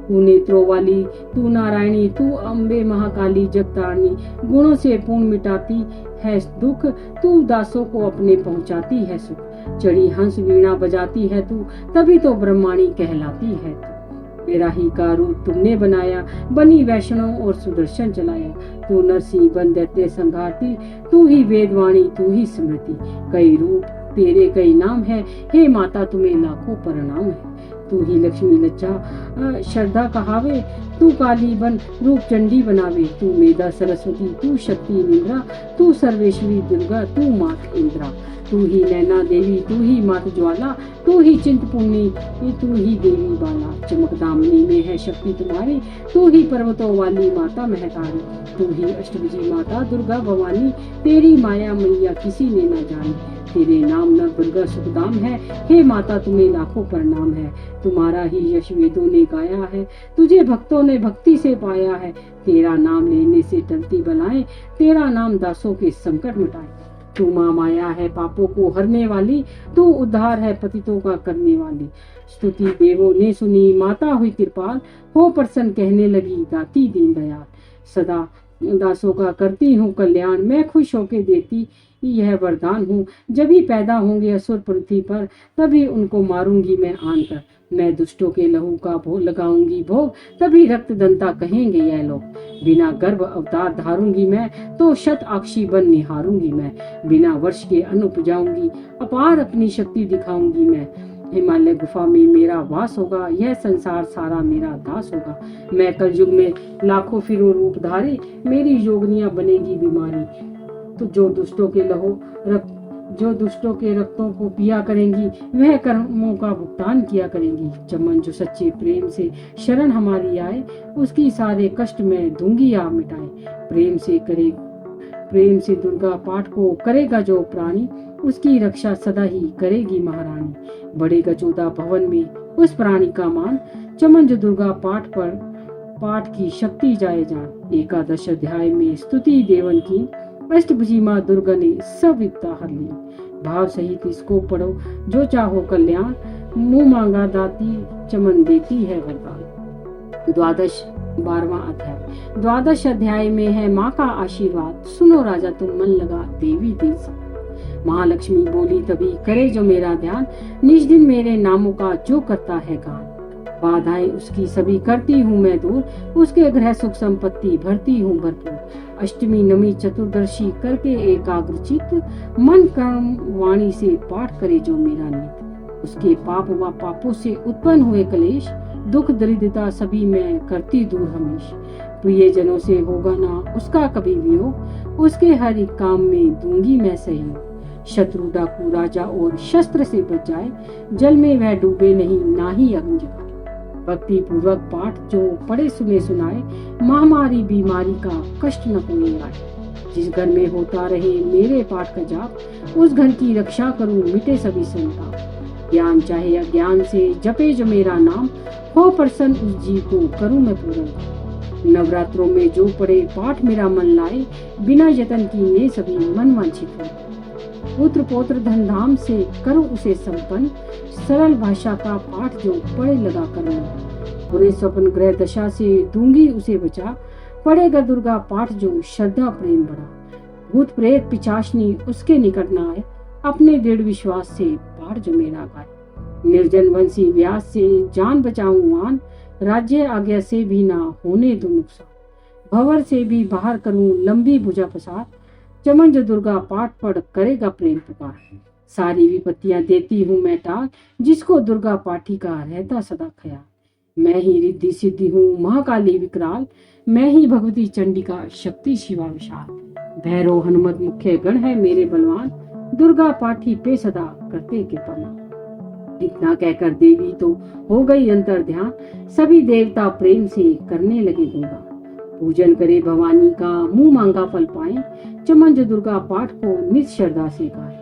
S2: तू नेत्रों वाली, तू नारायणी, तू अम्बे महाकाली जगतारणी। गुणों से पूर्ण मिटाती है दुख, तू दासों को अपने पहुंचाती है सुख। चढ़ी हंस वीणा बजाती है तू, तभी तो ब्रह्माणी कहलाती है तू। मेरा ही का रूप तुमने बनाया, बनी वैष्णव और सुदर्शन चलाया। तू नरसिंह बन दैत्य संघारती, तू ही वेदवाणी, तू ही स्मृति। कई रूप तेरे कई नाम है, हे माता तुम्हें लाखों प्रणाम है। तू ही लक्ष्मी लज्जा श्रद्धा कहावे, तू काली बन रूप चंडी बनावे। तू मेधा सरस्वती, तू शक्ति निद्रा, तू सर्वेश्वरी दुर्गा, तू मात इंद्रा। तू ही नैना देवी, तू ही मात ज्वाला, तू ही चिंतपूर्णी, तू ही देवी बाला। चमक दामिनी में है शक्ति तुम्हारी, तू ही पर्वतों वाली माता महतारी। तू ही अष्टभुजी माता दुर्गा भवानी, तेरी माया मैया किसी ने न जानी। तेरे नाम न दुर्गा सुखदाम है, हे माता तुम्हें लाखों प्रणाम है। तुम्हारा ही यश वेदों ने गाया है, तुझे भक्तों ने भक्ति से पाया है। तेरा नाम लेने से टलती बलाएं, तेरा नाम दासों के संकट मिटाए। तू माँ माया है पापों को हरने वाली, तू उद्धार है पतितों का करने वाली। स्तुति देवों ने सुनी, माता हुई कृपाल, हो प्रसन्न कहने लगी दाती दीन दयाल। सदा दासों का करती हूँ कल्याण, मैं खुश होके देती यह वरदान हूँ। जब ही पैदा होंगे असुर पृथ्वी पर, तभी उनको मारूंगी मैं आन कर। मैं दुष्टों के लहू का भोग लगाऊंगी भोग, तभी रक्त दंता कहेंगे यह लोग। बिना गर्भ अवतार धारूंगी मैं, तो शत आक्षी बन निहारूंगी मैं। बिना वर्ष के अन्न उपजाऊंगी, अपार अपनी शक्ति दिखाऊंगी मैं। हिमालय गुफा में मेरा वास होगा, यह संसार सारा मेरा दास होगा। मैं कलयुग में लाखों फिरों रूप धारे, मेरी योगनियां बनेगी बीमारी। तो जो दुष्टों के रक्तों को पिया करेंगी, वह कर्मों का भुगतान किया करेंगी। चमन जो सच्चे प्रेम से शरण हमारी आए, उसकी सारे कष्ट मैं दूंगी आप मिटाए। प्रेम से दुर्गा पाठ को करेगा जो प्राणी, उसकी रक्षा सदा ही करेगी महारानी। बढ़ेगा 14 भवन में उस प्राणी का मान, चमन जो दुर्गा पाठ की शक्ति जाए जान। एकादश अध्याय में स्तुति देवन की, अष्टभुजी माँ दुर्गा ने सब विपदा हर ली। भाव सहित इसको पढ़ो जो चाहो कल्याण, मुंह मांगा दाती चमन देती है वरदान। 12वां अध्याय। 12 अध्याय में है माँ का आशीर्वाद, सुनो राजा तुम मन लगा देवी दिल से। महालक्ष्मी बोली तभी करे जो मेरा ध्यान, निज दिन मेरे नामों का जो करता है गान। बाधाएं उसकी सभी करती हूँ मैं दूर, उसके गृह सुख संपत्ति भरती हूँ भरपूर। अष्टमी नवमी चतुर्दशी करके एकाग्र चित्त, मन कर्म वाणी से पाठ करे जो मेरा नित। उसके पाप व पापों से उत्पन्न हुए कलेश, दुख दरिद्रता सभी मैं करती दूर हमेश। प्रिय जनों से होगा ना उसका कभी वियोग, उसके हर एक काम में दूंगी मैं सहयोग। शत्रु डाकू राजा और शस्त्र से बच जाए, जल में वह डूबे नहीं ना ही अग्नि जलाए। भक्ति पूर्वक पाठ जो पढ़े सुने सुनाए, महामारी बीमारी का कष्ट न कोई आए। जिस घर में होता रहे मेरे पाठ का जाप, उस घर की रक्षा करूं मिटे सभी संताप। ज्ञान चाहे अज्ञान से जपे जो मेरा नाम, हो प्रसन्न उस जीव को करूं मैं पूर्ण। नवरात्रों में जो पढ़े पाठ मेरा मन लाए, बिना यतन किए सभी मन वांछित हो। पुत्र पौत्र धन धाम से करो उसे संपन्न, सरल भाषा का पाठ जो पढ़े लगा करना। बुरे स्वप्न ग्रह दशा से दूंगी उसे बचा, पढ़ेगा दुर्गा पाठ जो श्रद्धा प्रेम बढ़ा। भूत प्रेत पिचाशनी उसके निकट न आए, अपने दृढ़ विश्वास से पाठ जो मेरा गाए। निर्जन वंशी व्यास से जान बचाऊं आन, राज्य आज्ञा से भी ना होने दो नुकसान। भंवर से भी बाहर करूं लंबी भुजा पसार, चमन जो दुर्गा पाठ पढ़ करेगा प्रेम पुकार। सारी विपत्तियां देती हूँ मैं टाल, जिसको दुर्गा पाठी का रहता सदा ख्याल। मैं ही रिद्धि सिद्धि हूँ महाकाली विकराल, मैं ही भगवती चंडिका शक्ति शिवा विशाल। भैरव हनुमत मुख्य गण है मेरे बलवान, दुर्गा पाठी पे सदा करते कृपा। इतना कहकर देवी तो हो गई अंतर ध्यान, सभी देवता प्रेम से करने लगे गुणगान। पूजन करे भवानी का मुंह मांगा फल पाए, चमन जो दुर्गा पाठ को नित श्रद्धा से गाए।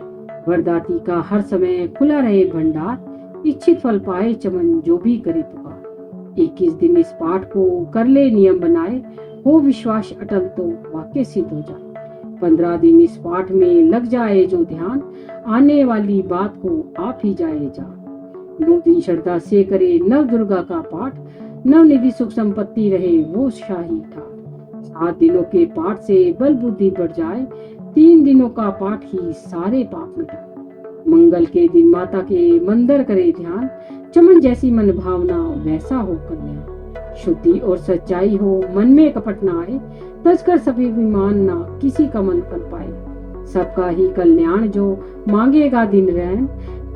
S2: वरदाती का हर समय खुला रहे भंडार, इच्छित फल पाए चमन जो भी करे पुकार। 21 दिन इस पाठ को कर ले नियम बनाए, हो विश्वास अटल तो वाक्य सिद्ध हो जाए। 15 दिन इस पाठ में लग जाए जो ध्यान, आने वाली बात को आप ही जाए जान। 9 दिन श्रद्धा से करे नव दुर्गा का पाठ, नव निधि सुख संपत्ति रहे वो शाही ठाट। 7 दिनों के पाठ से बल बुद्धि बढ़ जाए, 3 दिनों का पाठ ही सारे पाप मिटाए। मंगल के दिन माता के मंदिर करे ध्यान, चमन जैसी मन भावना वैसा हो कल्याण। शुद्धि और सच्चाई हो मन में कपट न आए, तजकर सभी विमान ना किसी का मन कर पाए। सबका ही कल्याण जो मांगेगा दिन रैन,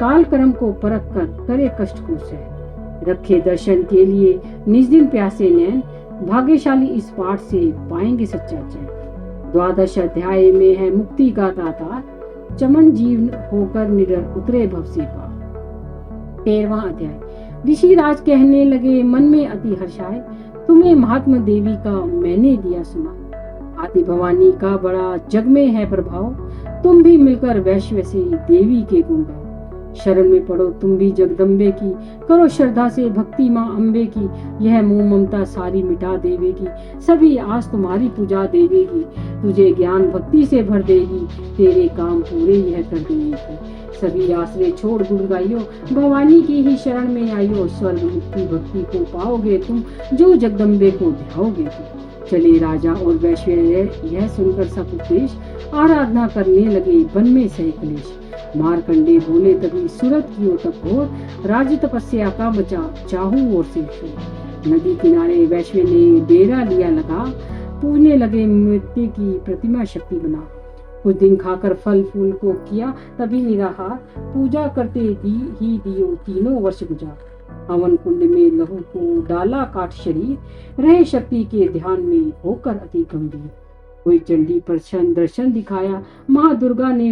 S2: काल कर्म को परख कर करे कष्ट को सहन। रखे दर्शन के लिए निज दिन प्यासे नैन, भाग्यशाली इस पाठ से पाएंगे सच्चा चैन। 12 अध्याय में है मुक्ति का दाता, चमन जीव होकर निडर उतरे भव से पार। 13वां अध्याय। ऋषिराज कहने लगे मन में अति हर्षाए, तुम्हें महात्मा देवी का मैंने दिया सुना। आदि भवानी का बड़ा जग में है प्रभाव, तुम भी मिलकर वैश्य से देवी के गुण गाओ। शरण में पड़ो तुम भी जगदम्बे की, करो श्रद्धा से भक्ति माँ अम्बे की। यह मोह ममता सारी मिटा देवेगी, सभी आस तुम्हारी पूजा देवेगी। तुझे ज्ञान भक्ति से भर देगी, तेरे काम पूरे यह कर देगी। सभी आसरे छोड़ गुण गाइयो, भवानी की ही शरण में आइयो। स्वर्ग मुक्ति भक्ति को पाओगे तुम, जो जगदम्बे को ध्याओगे तुम। चले राजा और वैश्य यह सुनकर सब उपदेश आराधना करने लगे वन में सह क्लेश। मारकंडे बोले तभी सूरत की तप घोर, राज तपस्या का मचा चाहू ओर से शोर। नदी किनारे वैश्य ने डेरा लिया लगा, पूजने लगे मृत्यु की प्रतिमा शक्ति बना। कुछ दिन खाकर फल फूल को किया तभी निराहार, पूजा करते ही दियो 3 वर्ष गुजार। हवन कुंड में लहू को डाला काट शरीर, रहे शक्ति के ध्यान में होकर अति गंभीर। कोई चंडी प्रसन्न दर्शन दिखाया, माँ दुर्गा ने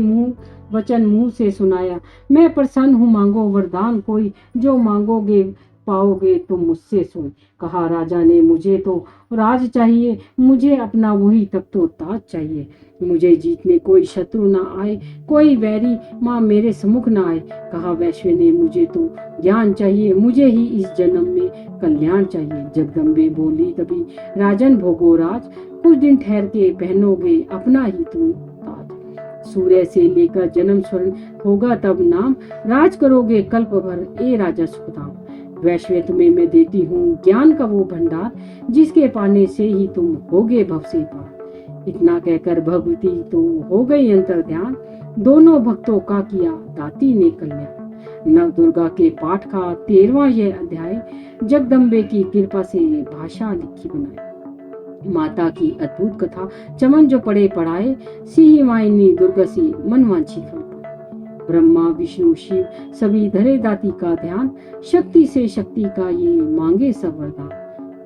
S2: वचन मुंह से सुनाया। मैं प्रसन्न हूँ, मांगो वरदान कोई, जो मांगोगे पाओगे तुम मुझसे सोई। कहा राजा ने मुझे तो राज चाहिए, मुझे अपना वही तख्तो ताज चाहिए। मुझे जीतने कोई शत्रु ना आए, कोई वैरी माँ मेरे सम्मुख ना आए। कहा वैश्य ने मुझे तो ज्ञान चाहिए, मुझे ही इस जन्म में कल्याण चाहिए। जगदम्बे बोली तभी राजन भोगो राज, कुछ दिन ठहर के पहनोगे अपना ही तुम ताज। सूर्य से लेकर जन्म स्वर्ण होगा तब नाम, राज करोगे कल्प भर ए राजा सुखधाम। वैश्य तुम्हें मैं देती हूँ ज्ञान का वो भंडार, जिसके पाने से ही तुम होगे भव से पार। इतना कहकर भगवती तो हो गई अंतर ध्यान, दोनों भक्तों का किया दाती ने कल्याण। नव दुर्गा के पाठ का 13वां यह अध्याय, जगदम्बे की कृपा से भाषा लिखी बनाई। माता की अद्भुत कथा चमन जो पढ़े पढ़ाए, सिंह वाहिनी दुर्गा से मनवांछित फल पाए। ब्रह्मा विष्णु शिव सभी धरे दाती का ध्यान, शक्ति से शक्ति का ये मांगे सब वरदान।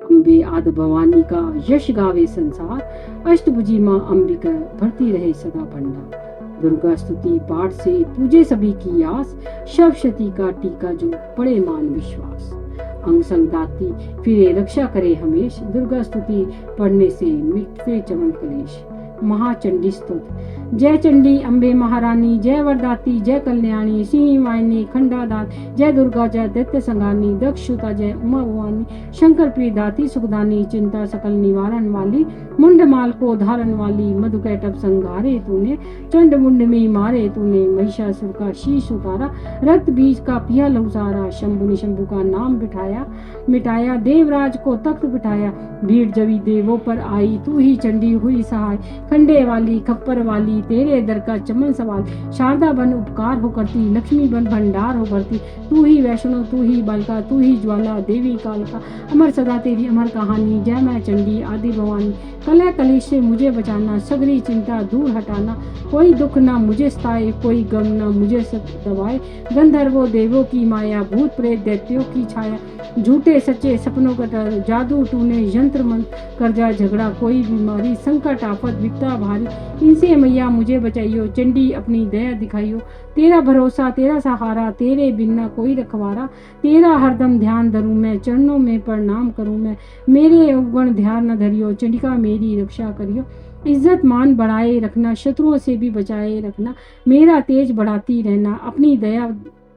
S2: अम्बे आदि भवानी का यश गावे संसार, अष्टभुजी माँ अंबिका भरती रहे सदा भंडार। दुर्गा स्तुति पाठ से पूजे सभी की आस, शब्दशती का टीका जो पड़े मान विश्वास। अंग संग दाती फिरे रक्षा करे हमेश, दुर्गा स्तुति पढ़ने से मिटते चमन कलेश। महाचंडी स्तोत्र। जय चंडी अम्बे महारानी, जय वरदाती जय कल्याणी, सिंह वाहिनी खंडादात, जय दुर्गा जय दैत्य संगानी, दक्षुता जय उमा भवानी, शंकर प्रिय दाती सुखदानी, चिंता सकल निवारण वाली, मुंड माल को धारण वाली, मधुकैटभ संघारे तूने, चंड मुंड में मारे तूने, महिषासुर का शीश उतारा, रक्त बीज का पिया लहुसारा। शंभु ने शंभु का नाम बिठाया मिटाया, देवराज को तख्त बिठाया, भीड़ जबी देवों पर आई, तू ही चंडी हुई सहाय। खंडे वाली खप्पर वाली तेरे दर का चमन सवाल, शारदा बन उपकार हो करती, लक्ष्मी बन भंडार हो भरती। तू ही वैष्णो तू ही बालका, तू ही ज्वाला देवी कालका, अमर सदा तेरी अमर कहानी। जय मैं चंडी आदि भवानी, कलह कलेश से मुझे बचाना, सगरी चिंता दूर हटाना। कोई दुख ना मुझे सताए, कोई गम ना मुझे दबाए। गंधर्वों देवों की माया, भूत प्रेत दैत्यों की छाया, झूठे सच्चे सपनों का डर, जादू टूने यंत्र मंत्र, कर्जा झगड़ा कोई बीमारी, संकट आफत विपदा भारी, इनसे मैया मुझे बचाइयो। चंडी अपनी दया दिखाइयो, तेरा भरोसा तेरा सहारा, तेरे बिना कोई रखवारा। तेरा हरदम ध्यान धरूं मैं, चरणों में प्रणाम करूं मैं, मेरे अवगुण ध्यान न धरियो। चंडिका मेरी रक्षा करियो, इज्जत मान बढ़ाए रखना, शत्रुओं से भी बचाए रखना। मेरा तेज बढ़ाती रहना, अपनी दया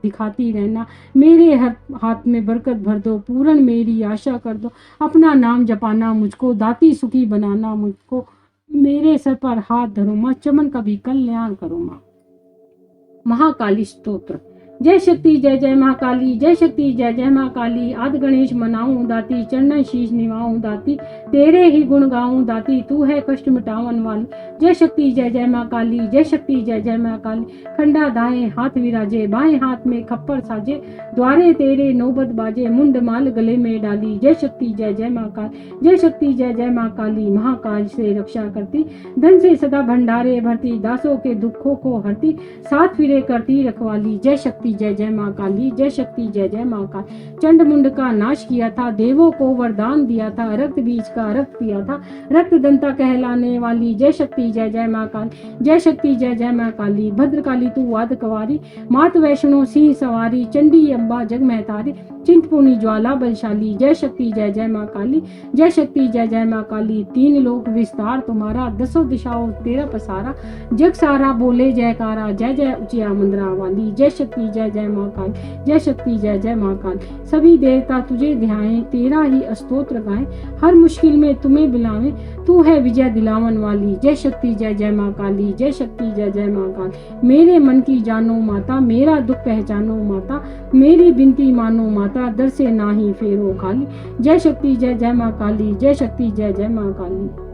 S2: दिखाती रहना। मेरे हाथ में बरकत भर दो, पूर्ण मेरी आशा कर दो। अपना नाम जपाना मुझको, दाती सुखी बनाना मुझको। मेरे सर पर हाथ धरो माँ, चमन का भी कल्याण करो माँ। महाकाली स्तोत्र। जय शक्ति जय जय महाकाली, जय शक्ति जय जय महाकाली। आदि गणेश मनाऊं दाती, चरणन शीश निवाऊं दाती, तेरे ही गुण गाऊं दाती, तू है कष्ट मिटावन वाली। जय शक्ति जय जय महाकाली, जय शक्ति जय जय महाकाली। खंडा दाएं हाथ विराजे, बाएं हाथ में खप्पर साजे, द्वारे तेरे नौबत बाजे, मुंड माल गले में डाली। जय शक्ति जय जय महाकाली, जय शक्ति जय जय महाकाली। महाकाल से रक्षा करती, धन से सदा भंडारे भरती, दासों के दुखों को हरती, साथ फिरे करती रखवाली। जय शक्ति जय जय माँ काली, जय शक्ति जय जय माँ काली। चंड मुंड का नाश किया था, देवों को वरदान दिया था, रक्त बीज का रक्त पिया था, रक्त दंता कहलाने वाली। जय शक्ति जय जय माँ काली, जय शक्ति जय जय माँ काली। भद्रकाली तू वाद कवारी, मात वैष्णो सिंह सवारी, चंडी अम्बा जग महतारी, चिंतपूर्णी ज्वाला बलशाली। जय शक्ति जय जय माँ काली, जय शक्ति जय जय माँ काली। 3 लोक विस्तार तुम्हारा, 10 दिशाओं तेरा पसारा, जग सारा बोले जयकारा। जय जय उचिया मंदरा वाली, जय शक्ति जय जय माँ काल, जय शक्ति जय जय माँ काल। सभी देवता तुझे ध्याएं, तेरा ही स्तोत्र गाएं, हर मुश्किल में तुम्हें बुलावें, तू है विजय दिलावन वाली। जय शक्ति जय जय माँ काली, जय शक्ति जय जय माँ काल। मेरे मन की जानो माता, मेरा दुख पहचानो माता, मेरी बिनती मानो माता, दर से ना ही फेरो खाली। जय शक्ति जय जय माँ काली, जय शक्ति जय जय माँ काली।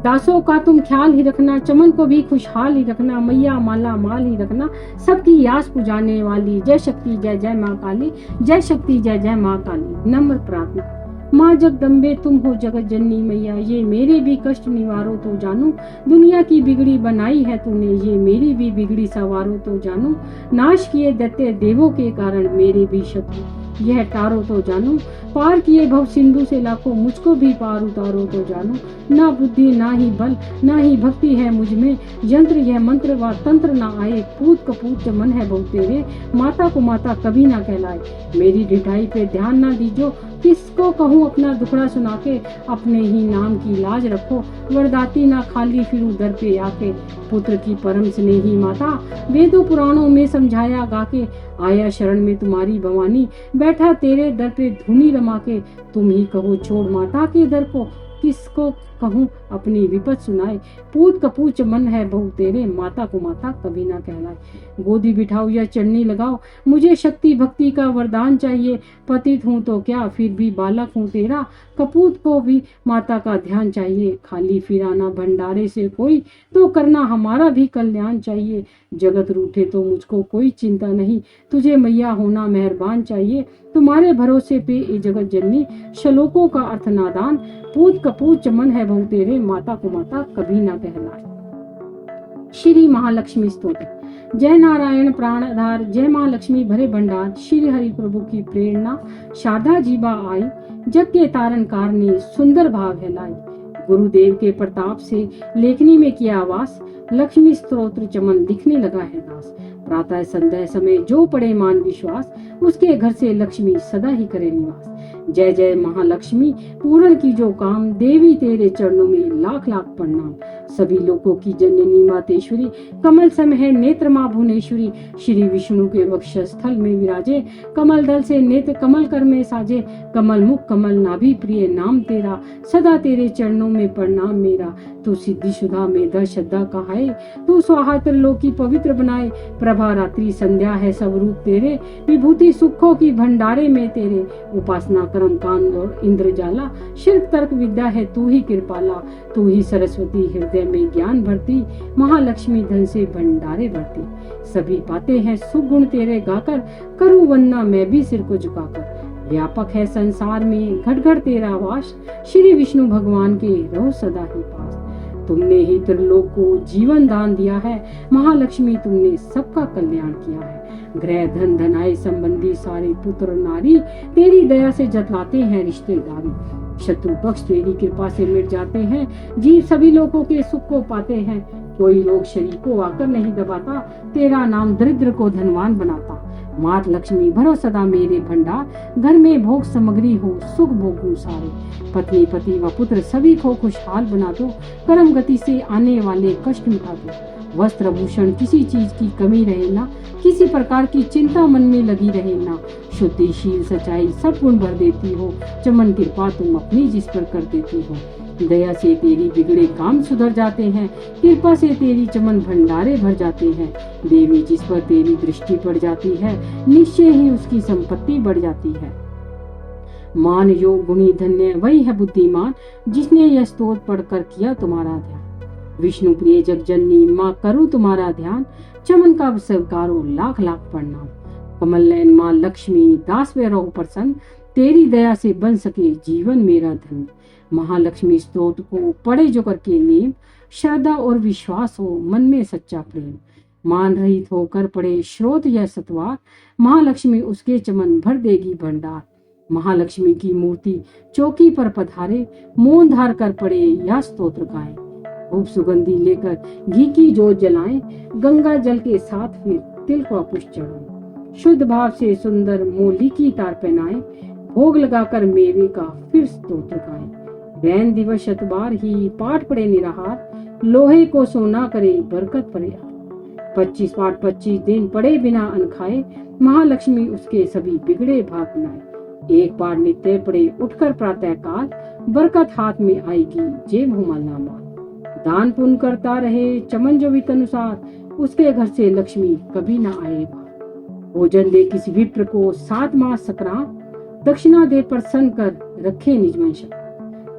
S2: दासों का तुम ख्याल ही रखना, चमन को भी खुशहाल ही रखना, मैया माला माल ही रखना, सबकी आस पुजाने वाली। जय शक्ति जय जय माँ काली, जय शक्ति जय जय माँ काली। नम्र प्रार्थना। माँ जगदम्बे तुम हो जगत जननी मैया, ये मेरे भी कष्ट निवारो तो जानू, दुनिया की बिगड़ी बनाई है तूने, ये मेरी भी बिगड़ी सवारो तो जानू, नाश किए दैत्य देवों के कारण मेरे भी शत्रु यह टारो तो जानू, पार किए भव सिंधु से लाखों, मुझको भी पार उतारो तो जानू। ना बुद्धि ना ही बल ना ही भक्ति है मुझ में, यंत्र यह मंत्र व तंत्र ना आए, पूत कपूत मन है बहुत तेरे, माता को माता कभी ना कहलाए। मेरी ढिठाई पे ध्यान ना दीजो, किसको कहूँ अपना दुखड़ा सुना के, अपने ही नाम की लाज रखो, वरदाती ना खाली फिरूं दर पे आके। पुत्र की परम स्नेही माता, वेदों पुराणों में समझाया गाके, आया शरण में तुम्हारी भवानी, बैठा तेरे दर पे धुनी रमा के। तुम ही कहो छोड़ माता के दर को, किसको कहूँ अपनी विपत सुनाए, पूत कपूत मन है बहु तेरे, माता को माता कभी ना कहलाए। गोदी बिठाओ या चढ़नी लगाओ, मुझे शक्ति भक्ति का वरदान चाहिए, पतित हूँ तो क्या फिर भी बालक हूँ तेरा, कपूत को भी माता का ध्यान चाहिए। खाली फिराना भंडारे से कोई, तो करना हमारा भी कल्याण चाहिए। जगत रूठे तो मुझको कोई चिंता नहीं, तुझे मैया होना मेहरबान चाहिए। तुम्हारे भरोसे पे ए जगत जननी, श्लोकों का अर्थ नादान, पूत कपूत चमन है बहु तेरे, माता को माता कभी ना कहलाए। श्री महालक्ष्मी स्तोत्र। जय नारायण प्राणधार, जय माँ लक्ष्मी भरे भंडार, श्री हरि प्रभु की प्रेरणा शारदा जीबा आई, जग के तारण कारणी सुंदर भाव है लाई। गुरुदेव के प्रताप से लेखनी में किया आवास, लक्ष्मी स्तोत्र चमन दिखने लगा है दास। प्रातः संध्या समय जो पड़े मान विश्वास, उसके घर से लक्ष्मी सदा ही करे निवास। जय जय महालक्ष्मी पूर्ण की जो काम, देवी तेरे चरणों में लाख लाख प्रणाम। सभी लोगों की जननी मातेश्वरी, कमल सम है नेत्र माँ भुवनेश्वरी। श्री विष्णु के वक्ष स्थल में विराजे, कमल दल से नेत्र कमल कर में साजे। कमल मुख कमल नाभि प्रिय नाम तेरा, सदा तेरे चरणों में प्रणाम मेरा। तू सिद्धि सुधा में दर श्रद्धा कहाए, तू स्वाहा त्रिलोकी पवित्र बनाए। प्रभा रात्रि संध्या है सब रूप तेरे, विभूति सुखों की भंडारे में तेरे। उपासना कर्म कांड और इंद्रजाला, शिल्प तर्क विद्या है तू ही कृपाला। तू ही सरस्वती हृदय में ज्ञान भरती, महालक्ष्मी धन से भंडारे भरती। सभी पाते हैं सुगुण तेरे गाकर, करूं वंदना मैं भी सिर को झुकाकर। व्यापक है संसार में घट घट तेरा वास, श्री विष्णु भगवान के रहो सदा ही पास। तुमने ही त्रिलोक को जीवन दान दिया है, महालक्ष्मी तुमने सबका कल्याण किया है। ग्रह धन धनाए संबंधी सारे पुत्र नारी, तेरी दया से जतलाते हैं रिश्तेदारी। शत्रु पक्ष तेरी कृपा से मिट जाते हैं, जीव सभी लोगों के सुख को पाते हैं। कोई लोग शरीर को आकर नहीं दबाता, तेरा नाम दरिद्र को धनवान बनाता। मात लक्ष्मी भरो सदा मेरे भंडार, घर में भोग सामग्री हो सुख भोगू सारे। पत्नी पति व पुत्र सभी को खुशहाल बना दो, कर्म गति से आने वाले कष्ट मिटा दो। वस्त्र भूषण किसी चीज की कमी रहे ना, किसी प्रकार की चिंता मन में लगी रहे ना। शुद्धि शील सच्चाई सब गुण भर देती हो, चमन कृपा तुम अपनी जिस पर कर देती हो। दया से तेरी बिगड़े काम सुधर जाते हैं, कृपा से तेरी चमन भंडारे भर जाते हैं। देवी जिस पर तेरी दृष्टि पड़ जाती है, निश्चय ही उसकी संपत्ति बढ़ जाती है। मान योग गुणी धन्य वही है बुद्धिमान, जिसने यह स्तोत्र पढ़कर किया तुम्हारा ध्यान। विष्णु प्रिय जगजननी माँ करो तुम्हारा ध्यान, चमन का स्वीकारो लाख लाख प्रणाम। कमल नयन माँ लक्ष्मी दास वे रहो प्रसन्न, तेरी दया से बन सके जीवन मेरा धन। महालक्ष्मी स्तोत्र को पढ़े जो करके नेम, श्रद्धा और विश्वास हो मन में सच्चा प्रेम। मान रहित होकर पढ़े श्रोत या सतवार, महालक्ष्मी उसके चमन भर देगी भंडार। महालक्ष्मी की मूर्ति चौकी पर पधारे, मौन धार कर पढ़े या स्तोत्र गाएं। धूप सुगंधी लेकर घी की जोत जलाएं, गंगा जल के साथ फिर तिल का पुष्प चढ़ाएं। शुद्ध भाव से सुंदर मोली की तार पहनाएं, भोग लगाकर मेवे का फिर स्तोत्र गाएं। वैन दिवस शतबार ही पाठ पड़े निराहार, लोहे को सोना करे बरकत पड़े। 25 पाठ 25 दिन पड़े बिना अन्न खाए महालक्ष्मी उसके सभी बिगड़े भाग बनाए। एक बार नित्य पड़े उठकर प्रातः काल बरकत हाथ में आएगी जेब हो माल। दान पुण्य करता रहे चमन जो वित्त अनुसार उसके घर से लक्ष्मी कभी ना आए बाहर। भोजन दे किसी विप्र को 7 मास सकराम, दक्षिणा दे प्रसन्न कर रखे निज वंश।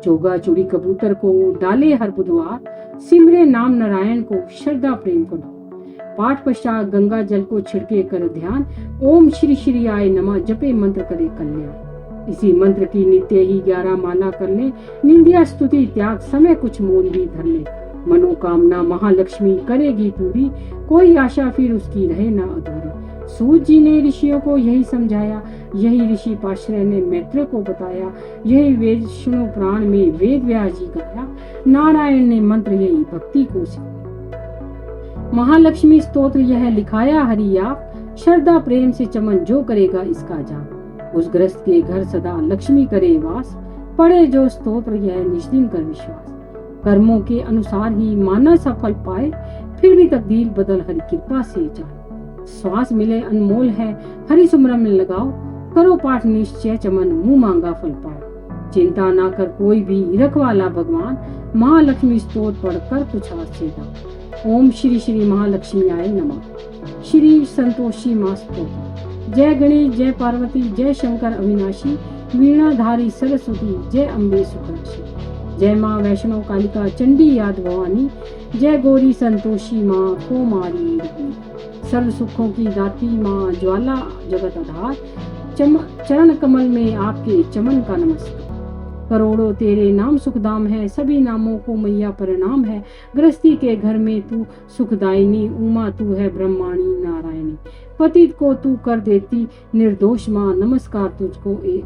S2: चोगा चूड़ी कबूतर को डाले हर बुधवार, सिमरे नाम नारायण को श्रद्धा प्रेम करो। पाठ पश्चात गंगा जल को छिड़के कर ध्यान, ओम श्री श्री आय नमः जपे मंत्र करे कल्याण। इसी मंत्र की नित्य ही 11 माला कर ले, निंदिया स्तुति त्याग समय कुछ मौन भी धर ले। मनोकामना महालक्ष्मी करेगी पूरी, कोई आशा फिर उसकी रहे ना अधूरी। सूत जी ने ऋषियों को यही समझाया, यही ऋषि पाश्रय ने मैत्र को बताया, यही वेद सुनो पुराण में वेद व्यास जी गाया, नारायण ने मंत्र यही भक्ति को सिखाया। महालक्ष्मी स्तोत्र यह लिखाया हरि आप, श्रद्धा प्रेम से चमन जो करेगा इसका जाप। उस गृहस्थ के घर सदा लक्ष्मी करे वास, पढ़े जो स्तोत्र यह निश्चिन कर विश्वास। कर्मों के अनुसार ही मानव सफल पाए, फिर भी तकदीर बदल हरि कृपा से जाए। श्वास मिले अनमोल है हरि सुमरन में लगाओ, करो पाठ निश्चय चमन मुंह मांगा फल पाओ। चिंता ना कर कोई भी रखवाला भगवान, महालक्ष्मी स्तोत्र पढ़कर कुछ हाथ दो। ओम श्री श्री महालक्ष्मी आय नमः। श्री संतोषी मां स्तोत्र। जय गणेश जय पार्वती जय शंकर अविनाशी, वीणाधारी सरस्वती जय अम्बे सुखराशि। जय माँ वैष्णव कालिका चंडी याद भवानी, जय गौरी संतोषी माँ कुमारी रत्नी। सर्व सुखों की दाती माँ ज्वाला जगत आधार, चरण कमल में आपके चमन का नमस्कार। करोड़ों तेरे नाम सुखधाम है, सभी नामों को मैया प्रणाम है। गृहस्थी के घर में तू सुखदायिनी, उमा तू है ब्रह्माणी नारायणी। पतित को तू कर देती निर्दोष माँ, नमस्कार तुझको ए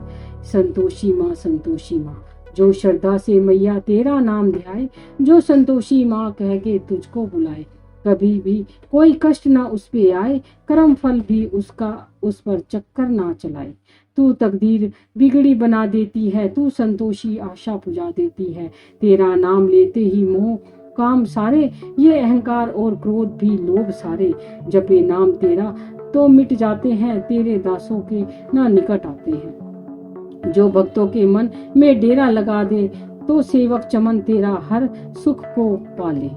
S2: संतोषी माँ संतोषी माँ। जो श्रद्धा से मैया तेरा नाम ध्याए, जो संतोषी माँ कह के तुझको बुलाए। कभी भी कोई कष्ट ना उस पे आए, कर्म फल भी उसका उस पर चक्कर ना चलाए। तू तकदीर बिगड़ी बना देती है, तू संतोषी आशा पुजा देती है। तेरा नाम लेते ही मोह काम सारे, ये अहंकार और क्रोध भी लोभ सारे। जपे नाम तेरा तो मिट जाते हैं, तेरे दासों के ना निकट आते हैं। जो भक्तों के मन में डेरा लगा दे, तो सेवक चमन तेरा हर सुख को पाले।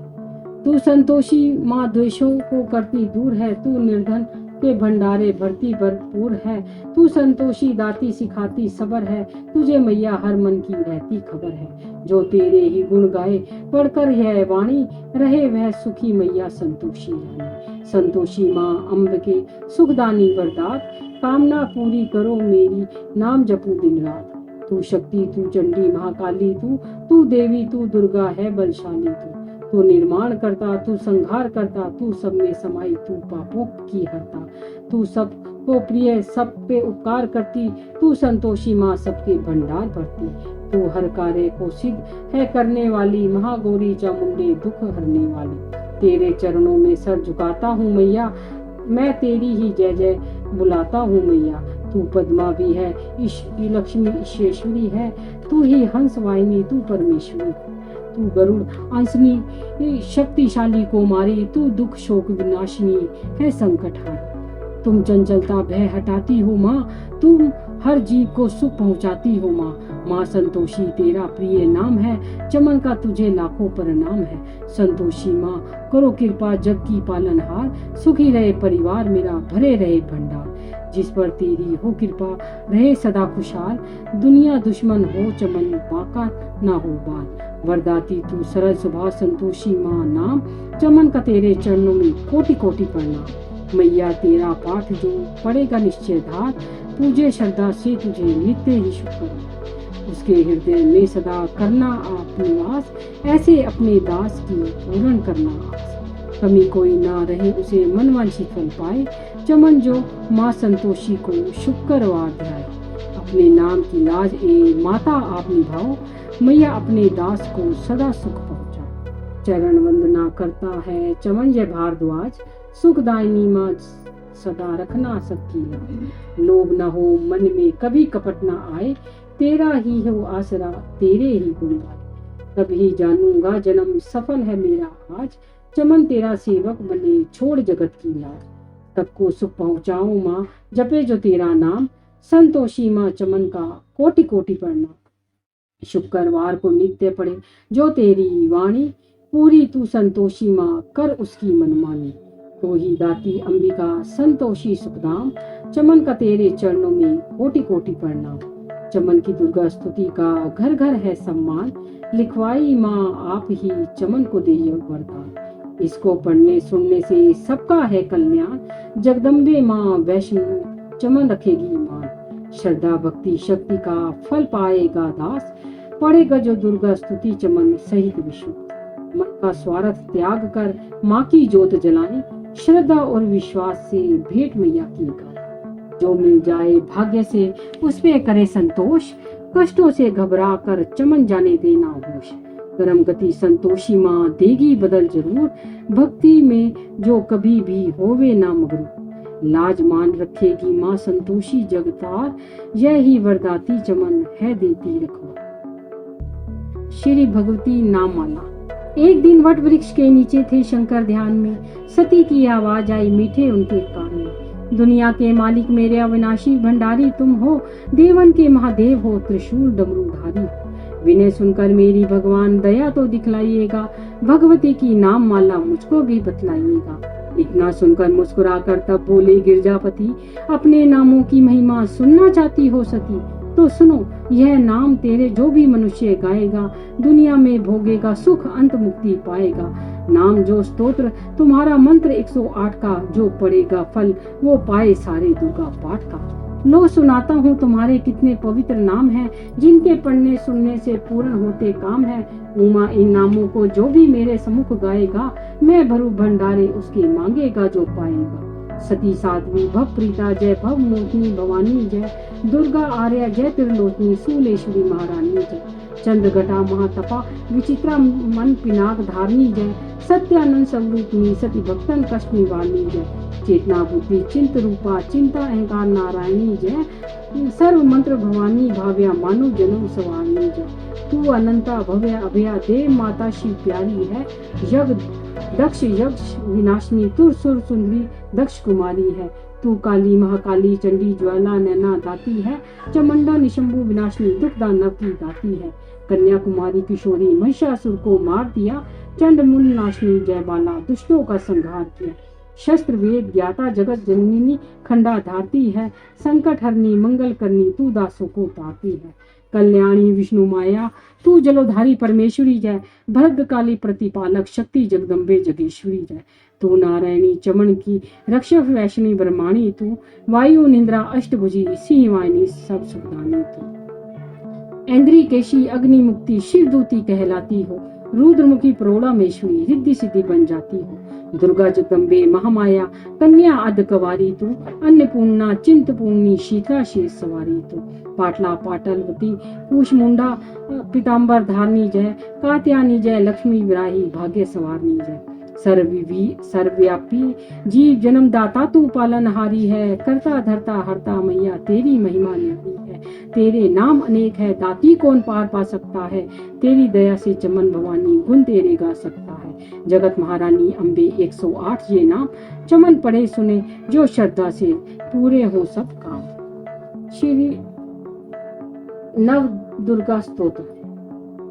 S2: तू संतोषी माँ द्वेषों को करती दूर है, तू निर्धन के भंडारे भरती भरपूर है। तू संतोषी दाती सिखाती सबर है, तुझे मैया हर मन की रहती खबर है। जो तेरे ही गुण गाए पढ़कर यह वाणी, रहे वह सुखी मैया संतोषी रानी। संतोषी माँ अम्ब के सुखदानी वरदात, कामना पूरी करो मेरी नाम जपू दिन रात। तू शक्ति तू चंडी महाकाली, तू देवी तू दुर्गा है बलशाली। तू निर्माण करता तू संहार करता, तू सब में समाई तू पापों की हरता। तू सब को प्रिय सब पे उपकार करती, तू संतोषी माँ सबके भंडार भरती। तू हर कार्य को सिद्ध है करने वाली, महागौरी चामुंडे दुख हरने वाली। तेरे चरणों में सर झुकाता हूँ मैया, मैं तेरी ही जय जय बुलाता हूँ मैया। तू पद्मा भी है लक्ष्मी ईश्वरी है, तू ही हंस वाहिनी तू परमेश्वरी। तू गरुड़ अंशनी शक्तिशाली कुमारी, तू दुख शोक विनाशिनी है संकटहारी। तुम चंचलता भय हटाती हो माँ, तुम हर जीव को सुख पहुँचाती हो माँ। माँ संतोषी तेरा प्रिय नाम है, चमन का तुझे लाखों प्रणाम है। संतोषी माँ करो कृपा जग की पालनहार, सुखी रहे परिवार मेरा भरे रहे भंडार। जिस पर तेरी हो कृपा रहे सदा खुशहाल, दुनिया दुश्मन हो चमन बाका ना हो बाल। वरदाती तू सरल स्वभाव संतोषी माँ नाम, चमन का तेरे चरणों में कोटि कोटि प्रणाम। मैया तेरा पाठ जो पड़ेगा निश्चय धार, पूजे श्रद्धा से तुझे नित्य ही शुक्र। उसके हृदय में सदा करना आप निवास, ऐसे अपने दास की पूर्ण करना आस। कमी कोई ना रहे उसे मनवांछित फल पाए, चमन जो माँ संतोषी को शुक्रवार ध्याए। अपने नाम की लाज ए माता आप निभाओ, मैया अपने दास को सदा सुख पहुँचाओ। चरण वंदना करता है चमन जय भारद्वाज, सुखदायिनी माँ सदा रखना सबकी लाज। लोभ न हो मन में कभी कपट न आए, तेरा ही हो आसरा तेरे ही गुण गाए। कभी जानूंगा जन्म सफल है मेरा आज, चमन तेरा सेवक बने, छोड़ जगत की लाज। सबको सुख पहुँचाओ माँ, जपे जो तेरा नाम। संतोषी माँ चमन का कोटि कोटि प्रणाम। शुक्रवार को नित्य पढ़े जो तेरी वाणी, पूरी तू संतोषी माँ कर उसकी मनमानी। तो ही दाती अंबिका संतोषी सुखधाम, चमन का तेरे चरणों में कोटि कोटि प्रणाम। चमन की दुर्गा स्तुति का घर घर है सम्मान, लिखवाई माँ आप ही चमन को दे वरदान। इसको पढ़ने सुनने से सबका है कल्याण, जगदम्बे माँ वैष्णो चमन रखेगी मान। श्रद्धा भक्ति शक्ति का फल पाएगा दास, पढ़ेगा जो दुर्गा स्तुति चमन सहित विष्णु। मन का स्वार्थ त्याग कर माँ की जोत जलाएं, श्रद्धा और विश्वास से भेंट मैया की गाएं। जो मिल जाए भाग्य से उस पे करे संतोष, कष्टों से घबरा कर चमन जाने देना होश। कर्म गति संतोषी माँ देगी बदल जरूर, भक्ति में जो कभी भी होवे ना मगरूर। लाज मान रखेगी माँ संतोषी जगतार, यह ही वरदाती चमन है देती रखवार। श्री भगवती नाम माला। एक दिन वट वृक्ष के नीचे थे शंकर ध्यान में, सती की आवाज आई मीठे उनके कान में। दुनिया के मालिक मेरे अविनाशी भंडारी तुम हो, देवन के महादेव हो त्रिशूल डमरूधारी। विनय सुनकर मेरी भगवान दया तो दिखलाइएगा, भगवती की नाम माला मुझको भी बतलाइएगा। इतना सुनकर मुस्कुराकर तब बोले गिरजापति, अपने नामों की महिमा सुनना चाहती हो सती तो सुनो, यह नाम तेरे जो भी मनुष्य गाएगा, दुनिया में भोगेगा सुख अंत मुक्ति पाएगा। नाम जो स्तोत्र तुम्हारा मंत्र 108 का जो पढ़ेगा फल, वो पाए सारे दुर्गा पाठ का। लो सुनाता हूँ तुम्हारे कितने पवित्र नाम हैं, जिनके पढ़ने सुनने से पूर्ण होते काम है। उमा इन नामों को जो भी मेरे सम्मुख गाएगा, मैं भरू भंडारे उसके मांगेगा जो पाएगा। सती साध्वी भव प्रीता जय, भव मोहिनी भवानी जय, दुर्गा आर्या जय, त्रिलोचनी शूलेश्वरी महारानी जय। चंद्रघटा महातपा विचित्रा मन पिनाक धारणी जय, सत्यानंद स्वरूपिणी सती भक्तन कष्ट निवारणी जय। चेतना बुद्धि चिंत रूपा चिंता अहंकार नारायणी जय, सर्व मंत्र भवानी भाव्या मानव जन्म सवारणी जय। तू अनंता भव्य अभया देव माता शिव प्यारी है, यज्ञ दक्ष यज्ञ विनाशिनी तुर सुर सुंदरी दक्ष कुमारी है। तू काली महाकाली चंडी ज्वाला नैना दाती है, चमुंडा निशंभु विनाशिनी दुख दानव की दाती है। कन्याकुमारी किशोरी महिषासुर को मार दिया, चंड मुंड नाशिनी जयबाला दुष्टों का संहार किया। शस्त्र वेद ज्ञाता जगत जननी खंडा धारती है, संकट हरनी मंगल करनी तू दासों को तारती है। कल्याणी विष्णु माया तू जलोधारी परमेश्वरी जय, भद्र काली प्रतिपालक शक्ति जगदम्बे जगेश्वरी जय। तू नारायणी चमन की रक्षक वैष्णी ब्रह्माणी तू, वायु निंद्रा अष्टभुजी सिंहवाहिनी सब सुखदानी तू। इंद्री केशी अग्नि मुक्ति शिवदूती कहलाती हो, रुद्रमुखी प्रोढ़ामेश्वरी रिद्धि सिद्धि बन जाती हो। दुर्गा जगदम्बे महामाया कन्या अधकवारी तू, अन्नपूर्णा चिंतपूर्णी शीतला शेष सवारी तू। पाटला पाटलवती कुशमुंडा पीताम्बर धारणी जय, कात्यायनी जय लक्ष्मी विराही भाग्य सवारनी जय। सर्वव्यापी जीव जन्मदाता तू पालनहारी है, करता धरता हरता मैया तेरी महिमा न्यारी है। तेरे नाम अनेक है दाती कौन पार पा सकता है, तेरी दया से चमन भवानी गुण तेरे गा सकता है। जगत महारानी अम्बे 108 ये नाम, चमन पढ़े सुने जो श्रद्धा से पूरे हो सब काम। श्री नव दुर्गा स्तोत्र।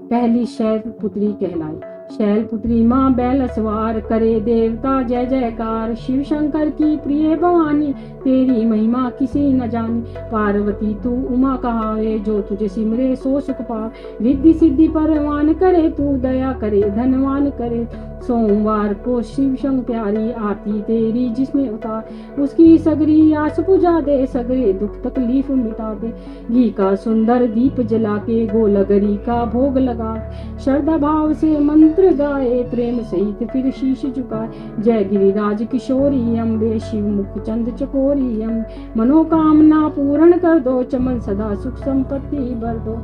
S2: पहली शैल पुत्री कहलाई। शैल पुत्री माँ बैल सवार करे देवता जय जयकार, शिव शंकर की प्रिय भवानी तेरी महिमा किसी न जानी। पार्वती तू उमा कहावे जो तुझे सिमरे सो सुख पावे, रिद्धि सिद्धि परवान करे तू दया करे धनवान करे। सोमवार को शिव शंकर प्यारी आरती तेरी जिसने उतार, उसकी सगरी आस पुजा दे सगरे दुख तकलीफ मिटा दे। घी का सुंदर दीप जला के गोलगरी का भोग लगा, श्रद्धा भाव से मंत्र गाए प्रेम सहित फिर शीश झुकाए। जय गिरिराज किशोरी अम्बे शिव मुख चंद चकोरी अम्बे, मनोकामना पूर्ण कर दो चमन सदा सुख संपत्ति भर दो।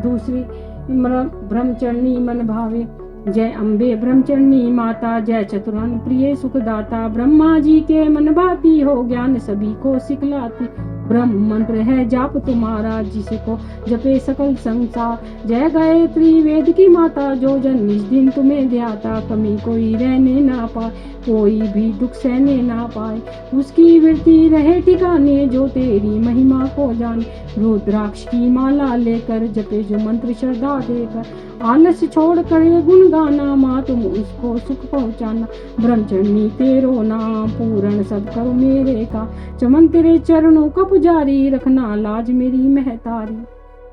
S2: दूसरी ब्रह्मचरणी मन भावे। जय अम्बे ब्रह्मचरणी माता जय चतुरान प्रिय सुखदाता, ब्रह्मा जी के मन भाती हो ज्ञान सभी को सिखलाती। ब्रह्म मंत्र है जाप तुम्हारा, जिसको जपे सकल संसार। जय गायत्री वेद की माता, जो जन निज दिन तुम्हें ध्याता, कमी कोई रहने ना पाए, कोई भी दुख सहने ना पाए। उसकी वृत्ति रहे ठिकाने, जो तेरी महिमा को जाने। रुद्राक्ष की माला लेकर जपे जो मंत्र श्रद्धा देकर, आलस छोड़ कर गुण गाना, माँ तुम उसको सुख पहुँचाना। ब्रह्मचरणी तेरो नाम, पूर्ण सब करो मेरे का, चमन तेरे चरणों का पुजारी, रखना लाज मेरी महतारी।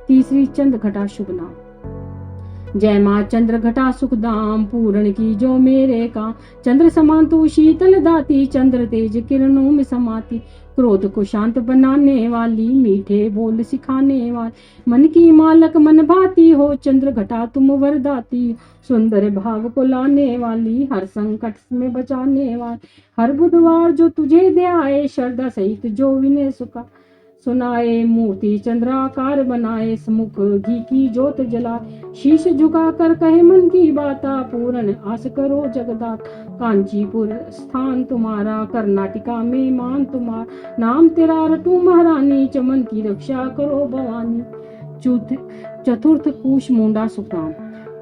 S2: तीसरी चंद्र घटा शुभ नाम। जय माँ चंद्र घटा सुखदाम, पूर्ण की जो मेरे का। चंद्र समान तू शीतल दाती, चंद्र तेज किरणों में समाती। क्रोध को शांत बनाने वाली, मीठे बोल सिखाने वाली, मन की मालक मन भाती हो। चंद्र घटा तुम वरदाती, सुंदर भाव को लाने वाली, हर संकट में बचाने वाली। हर बुधवार जो तुझे ध्याए, श्रद्धा सहित जो विनय सुखा सुनाए। मूर्ति चंद्राकार बनाए, समुख घी की ज्योत जलाए। शीश झुका कर कहे मन की बाता, पूर्ण आस करो जगदात। कांचीपुर स्थान तुम्हारा, कर्नाटका में मान तुम्हारा। नाम तेरा रटू महारानी, चमन की रक्षा करो भवानी। चतुर्थ कुश मुंडा सुखनाम।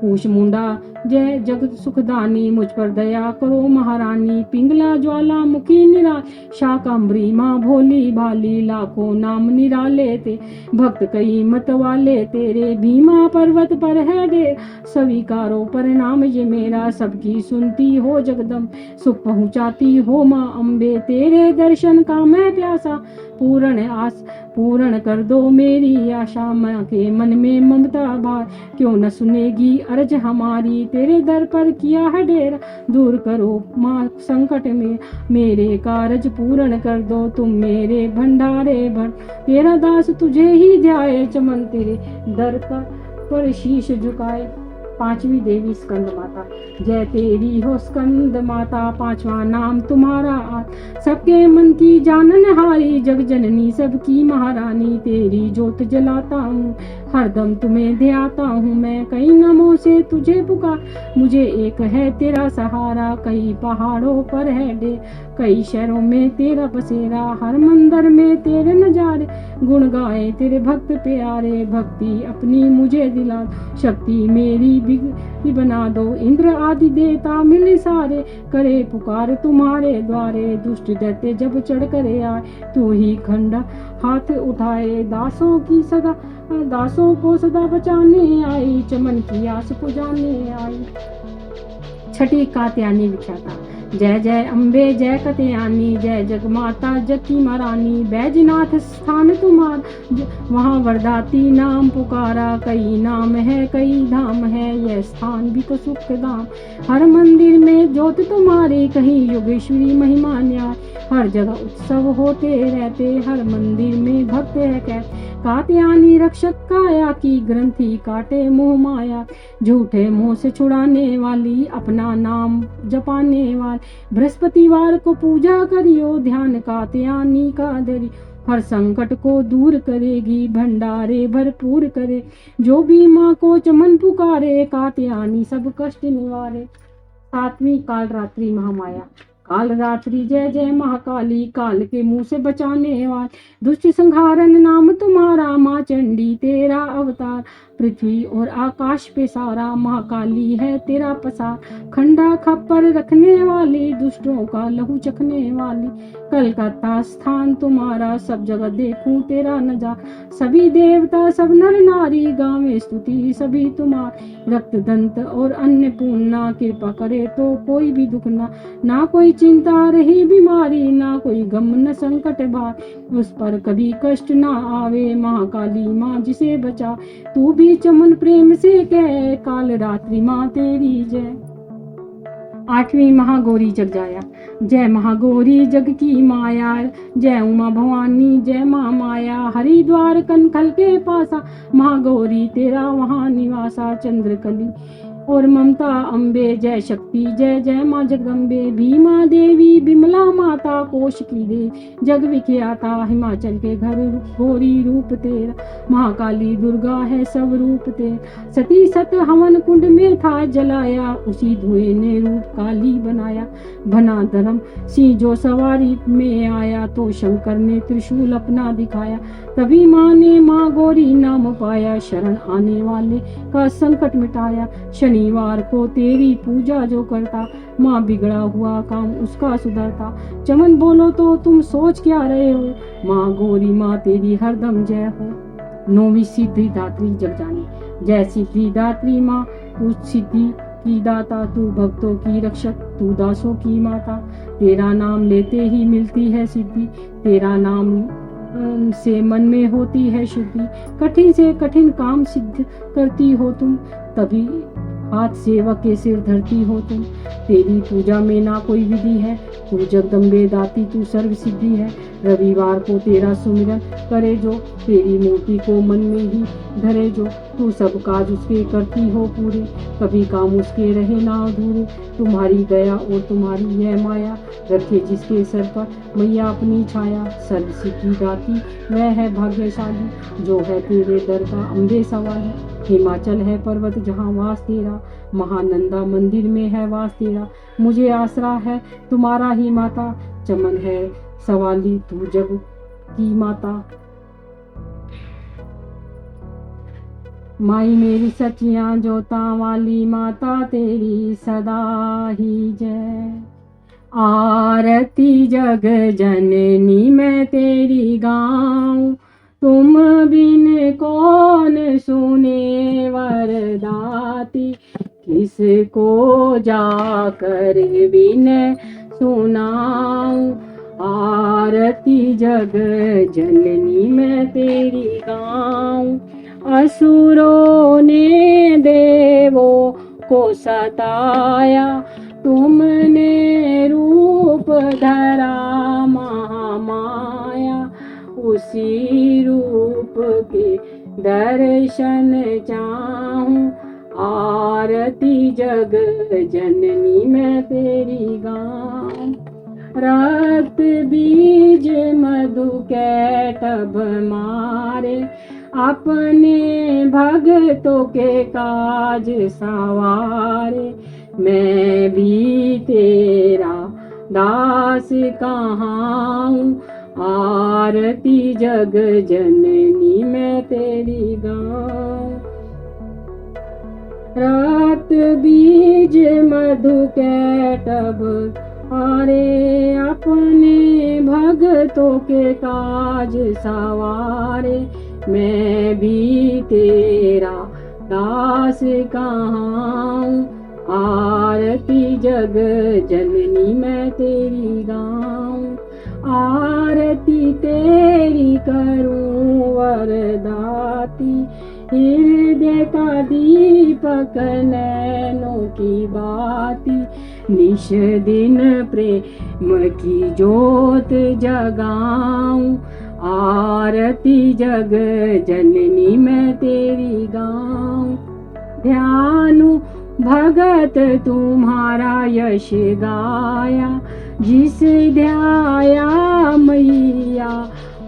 S2: कुश मुंडा जय जगत सुखदानी, मुझ पर दया करो महारानी। पिंगला ज्वाला मुखी निराल, शाकंभरी माँ भोली भाली। लाखों नाम निराले ते, भक्त कई मत वाले तेरे। भीमा पर्वत पर है डेरा, स्वीकारो परिणाम ये मेरा। सबकी सुनती हो जगदम, सुख पहुँचाती हो माँ अम्बे। तेरे दर्शन का मैं प्यासा, पूर्ण कर दो मेरी आशा। माँ के मन में ममता भार, क्यों न सुनेगी अर्ज हमारी। तेरे दर पर किया है डेरा, दूर करो माँ संकट में मेरे। कारज पूर्ण कर दो तुम मेरे भंडारे भर। तेरा दास तुझे ही ध्याए, चमन तेरे दर पर शीश झुकाए। पांचवी देवी स्कंद माता। जय तेरी हो स्कंद माता, पांचवा नाम तुम्हारा। सबके मन की जानन हारी, जग जननी सबकी महारानी। तेरी ज्योत जलाता हूँ, हरदम तुम्हें ध्याता हूँ मैं। कई नमों से तुझे पुकार, मुझे एक है तेरा सहारा। कई पहाड़ों पर है डेरा, कई शहरों में तेरा बसेरा। हर मंदिर में तेरे नजारे, गुण गाए तेरे भक्त प्यारे। भक्ति अपनी मुझे दिला, शक्ति मेरी भी बना दो। इंद्र आदि देवता मिले सारे, करे पुकार तुम्हारे द्वारे। दुष्ट दैत्य जब चढ़ करे आए, तू ही खंडा हाथ उठाए। दासों को सदा बचाने आई, चमन की आस पुजाने आई। छठी कात्यायनी विख्याता। जय जय अम्बे जय कत्यायनी, जय जग माता जग की महारानी। बैजनाथ स्थान तुम्हारा, वहाँ वरदाती नाम पुकारा। कई नाम है कई धाम है, यह स्थान भी तो सुख धाम। हर मंदिर में ज्योत तुम्हारी, कहीं योगेश्वरी महिमा न्याय। हर जगह उत्सव होते रहते, हर मंदिर में भक्त है कहते। कात्यायनी रक्षक काया की, ग्रंथि काटे मोह माया। झूठे मोह से छुड़ाने वाली, अपना नाम जपाने वाली। बृहस्पतिवार को पूजा करियो, ध्यान कात्यायनी का धरियो। हर संकट को दूर करेगी, भंडारे भरपूर करे। जो भी माँ को चमन पुकारे, कात्यायनी सब कष्ट निवारे। सातवीं काल रात्रि महामाया। काल रात्रि जय जय महाकाली, काल के मुंह से बचाने वाली। दुष्ट संहारन नाम तुम्हारा, माँ चंडी तेरा अवतार। पृथ्वी और आकाश पे सारा, महाकाली है तेरा पसार। खंडा खप्पर रखने वाली, दुष्टों का लहू चखने वाली। कलकत्ता स्थान तुम्हारा, सब जगह देखूं तेरा नजारा। सभी देवता सब नर नारी, गावे स्तुति सभी तुम्हारी। रक्त दंत और अन्नपूर्णा, कृपा करे तो कोई भी दुख ना कोई चिंता रही बीमारी। ना कोई गम न संकट भार, उस पर कभी कष्ट ना आवे। महाकाली माँ जिसे बचा, तू भी चमन प्रेम से कह। काल रात्रि माँ तेरी जय। आठवीं महागौरी जग जाया। जय महागौरी जग की माया, जय उमा भवानी जय माँ माया। हरिद्वार कनखल के पासा, महागौरी तेरा वहाँ निवासा। चंद्रकली और ममता अम्बे जय शक्ति जय जय माँ जगदम्बे। भीमा देवी बिमला माता कोश की दे जग विख्याता हिमाचल के घर घोरी रूप तेरा। महाकाली दुर्गा है सब रूप तेरा। सती सत हवन कुंड में था जलाया उसी धुएं ने रूप काली बनाया। बना धर्म सिंह जो सवारी में आया तो शंकर ने त्रिशूल अपना दिखाया। तभी माँ ने माँ गौरी नाम पाया शरण आने वाले का संकट मिटाया। शनिवार को तेरी पूजा जो करता माँ बिगड़ा हुआ काम उसका सुधरता। चमन बोलो तो तुम सोच क्या रहे हो माँ गौरी माँ तेरी हरदम जय हो। नौवीं सिद्धि दात्री जग जानी जय सिद्धि दात्री माँ तू सिद्धि की दाता तू भक्तों की रक्षक तू दासों की माता। तेरा नाम लेते ही मिलती है सिद्धि तेरा नाम से मन में होती है शुद्धि। कठिन से कठिन काम सिद्ध करती हो तुम तभी हाथ सेवक के सिर धरती हो तुम। तेरी पूजा में ना कोई विधि है तू जगदम्बे दाती तू सर्व सिद्धि है। रविवार को तेरा सुमिरन करे जो तेरी मूर्ति को मन में ही धरे जो तू सब काज उसके करती हो पूरे कभी काम उसके रहे ना अधूरे। तुम्हारी दया और तुम्हारी यह माया रखे जिसके सर पर मैया अपनी छाया। सर्व सिद्धि दाती वह है भाग्यशाली जो है तेरे दर का अम्बे सवाली। हिमाचल है पर्वत जहाँ वास तेरा महानंदा मंदिर में है वास तेरा। मुझे आसरा है तुम्हारा ही माता चमन है सवाली तू जग की माता। माई मेरी सचियां जोता वाली माता तेरी सदा ही जय। आरती जग जननी मैं तेरी गाऊं तुम बिन कौन सुने वरदाती। किसको जाकर बिन सुनाऊं आरती जग जननी मैं तेरी गाऊं। असुरों ने देवों को सताया तुमने रूप धरा महामाया। उसी रूप के दर्शन चाहूं आरती जग जननी मैं तेरी गाऊं। रक्त बीज मधु कैटभ मारे अपने भक्तों के काज सवारे। मैं भी तेरा दास कहाऊं आरती जग जननी मैं तेरी गाऊं। रक्त बीज मधु कैटभ मारे अपने भक्तों के काज सवारे। मैं भी तेरा दास कहाऊं आरती जग जननी मैं तेरी गाऊं। आरती तेरी करूं वरदाती हृदय का दीपक नैनों की बाती। निश दिन प्रेम की जोत जगाऊं आरती जग जननी मैं तेरी गाऊं। ध्यानु भगत तुम्हारा यश गाया जिस ध्याया मैया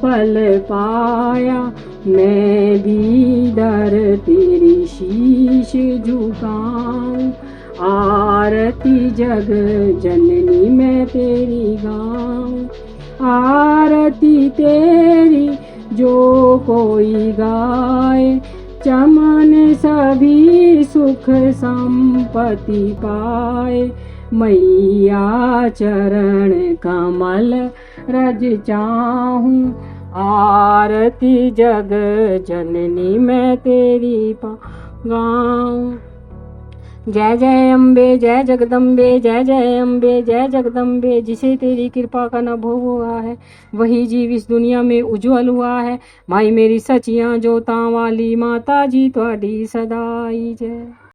S2: फल पाया। मैं भी दर तेरी शीश झुकाऊं आरती जग जननी मैं तेरी गाऊं। आरती तेरी जो कोई गाए चमन सभी सुख संपत्ति पाए। मैया चरण कमल रज चाहूं आरती जग जननी मैं तेरी गाऊं। जय जय अम्बे जय जगदम्बे जय जय अम्बे जय जगदम्बे। जिसे तेरी कृपा का न भोग हुआ है वही जीव इस दुनिया में उज्जवल हुआ है। माई मेरी सचियां जोतां वाली माता जी ਤੁਹਾਡੀ सदाई जय।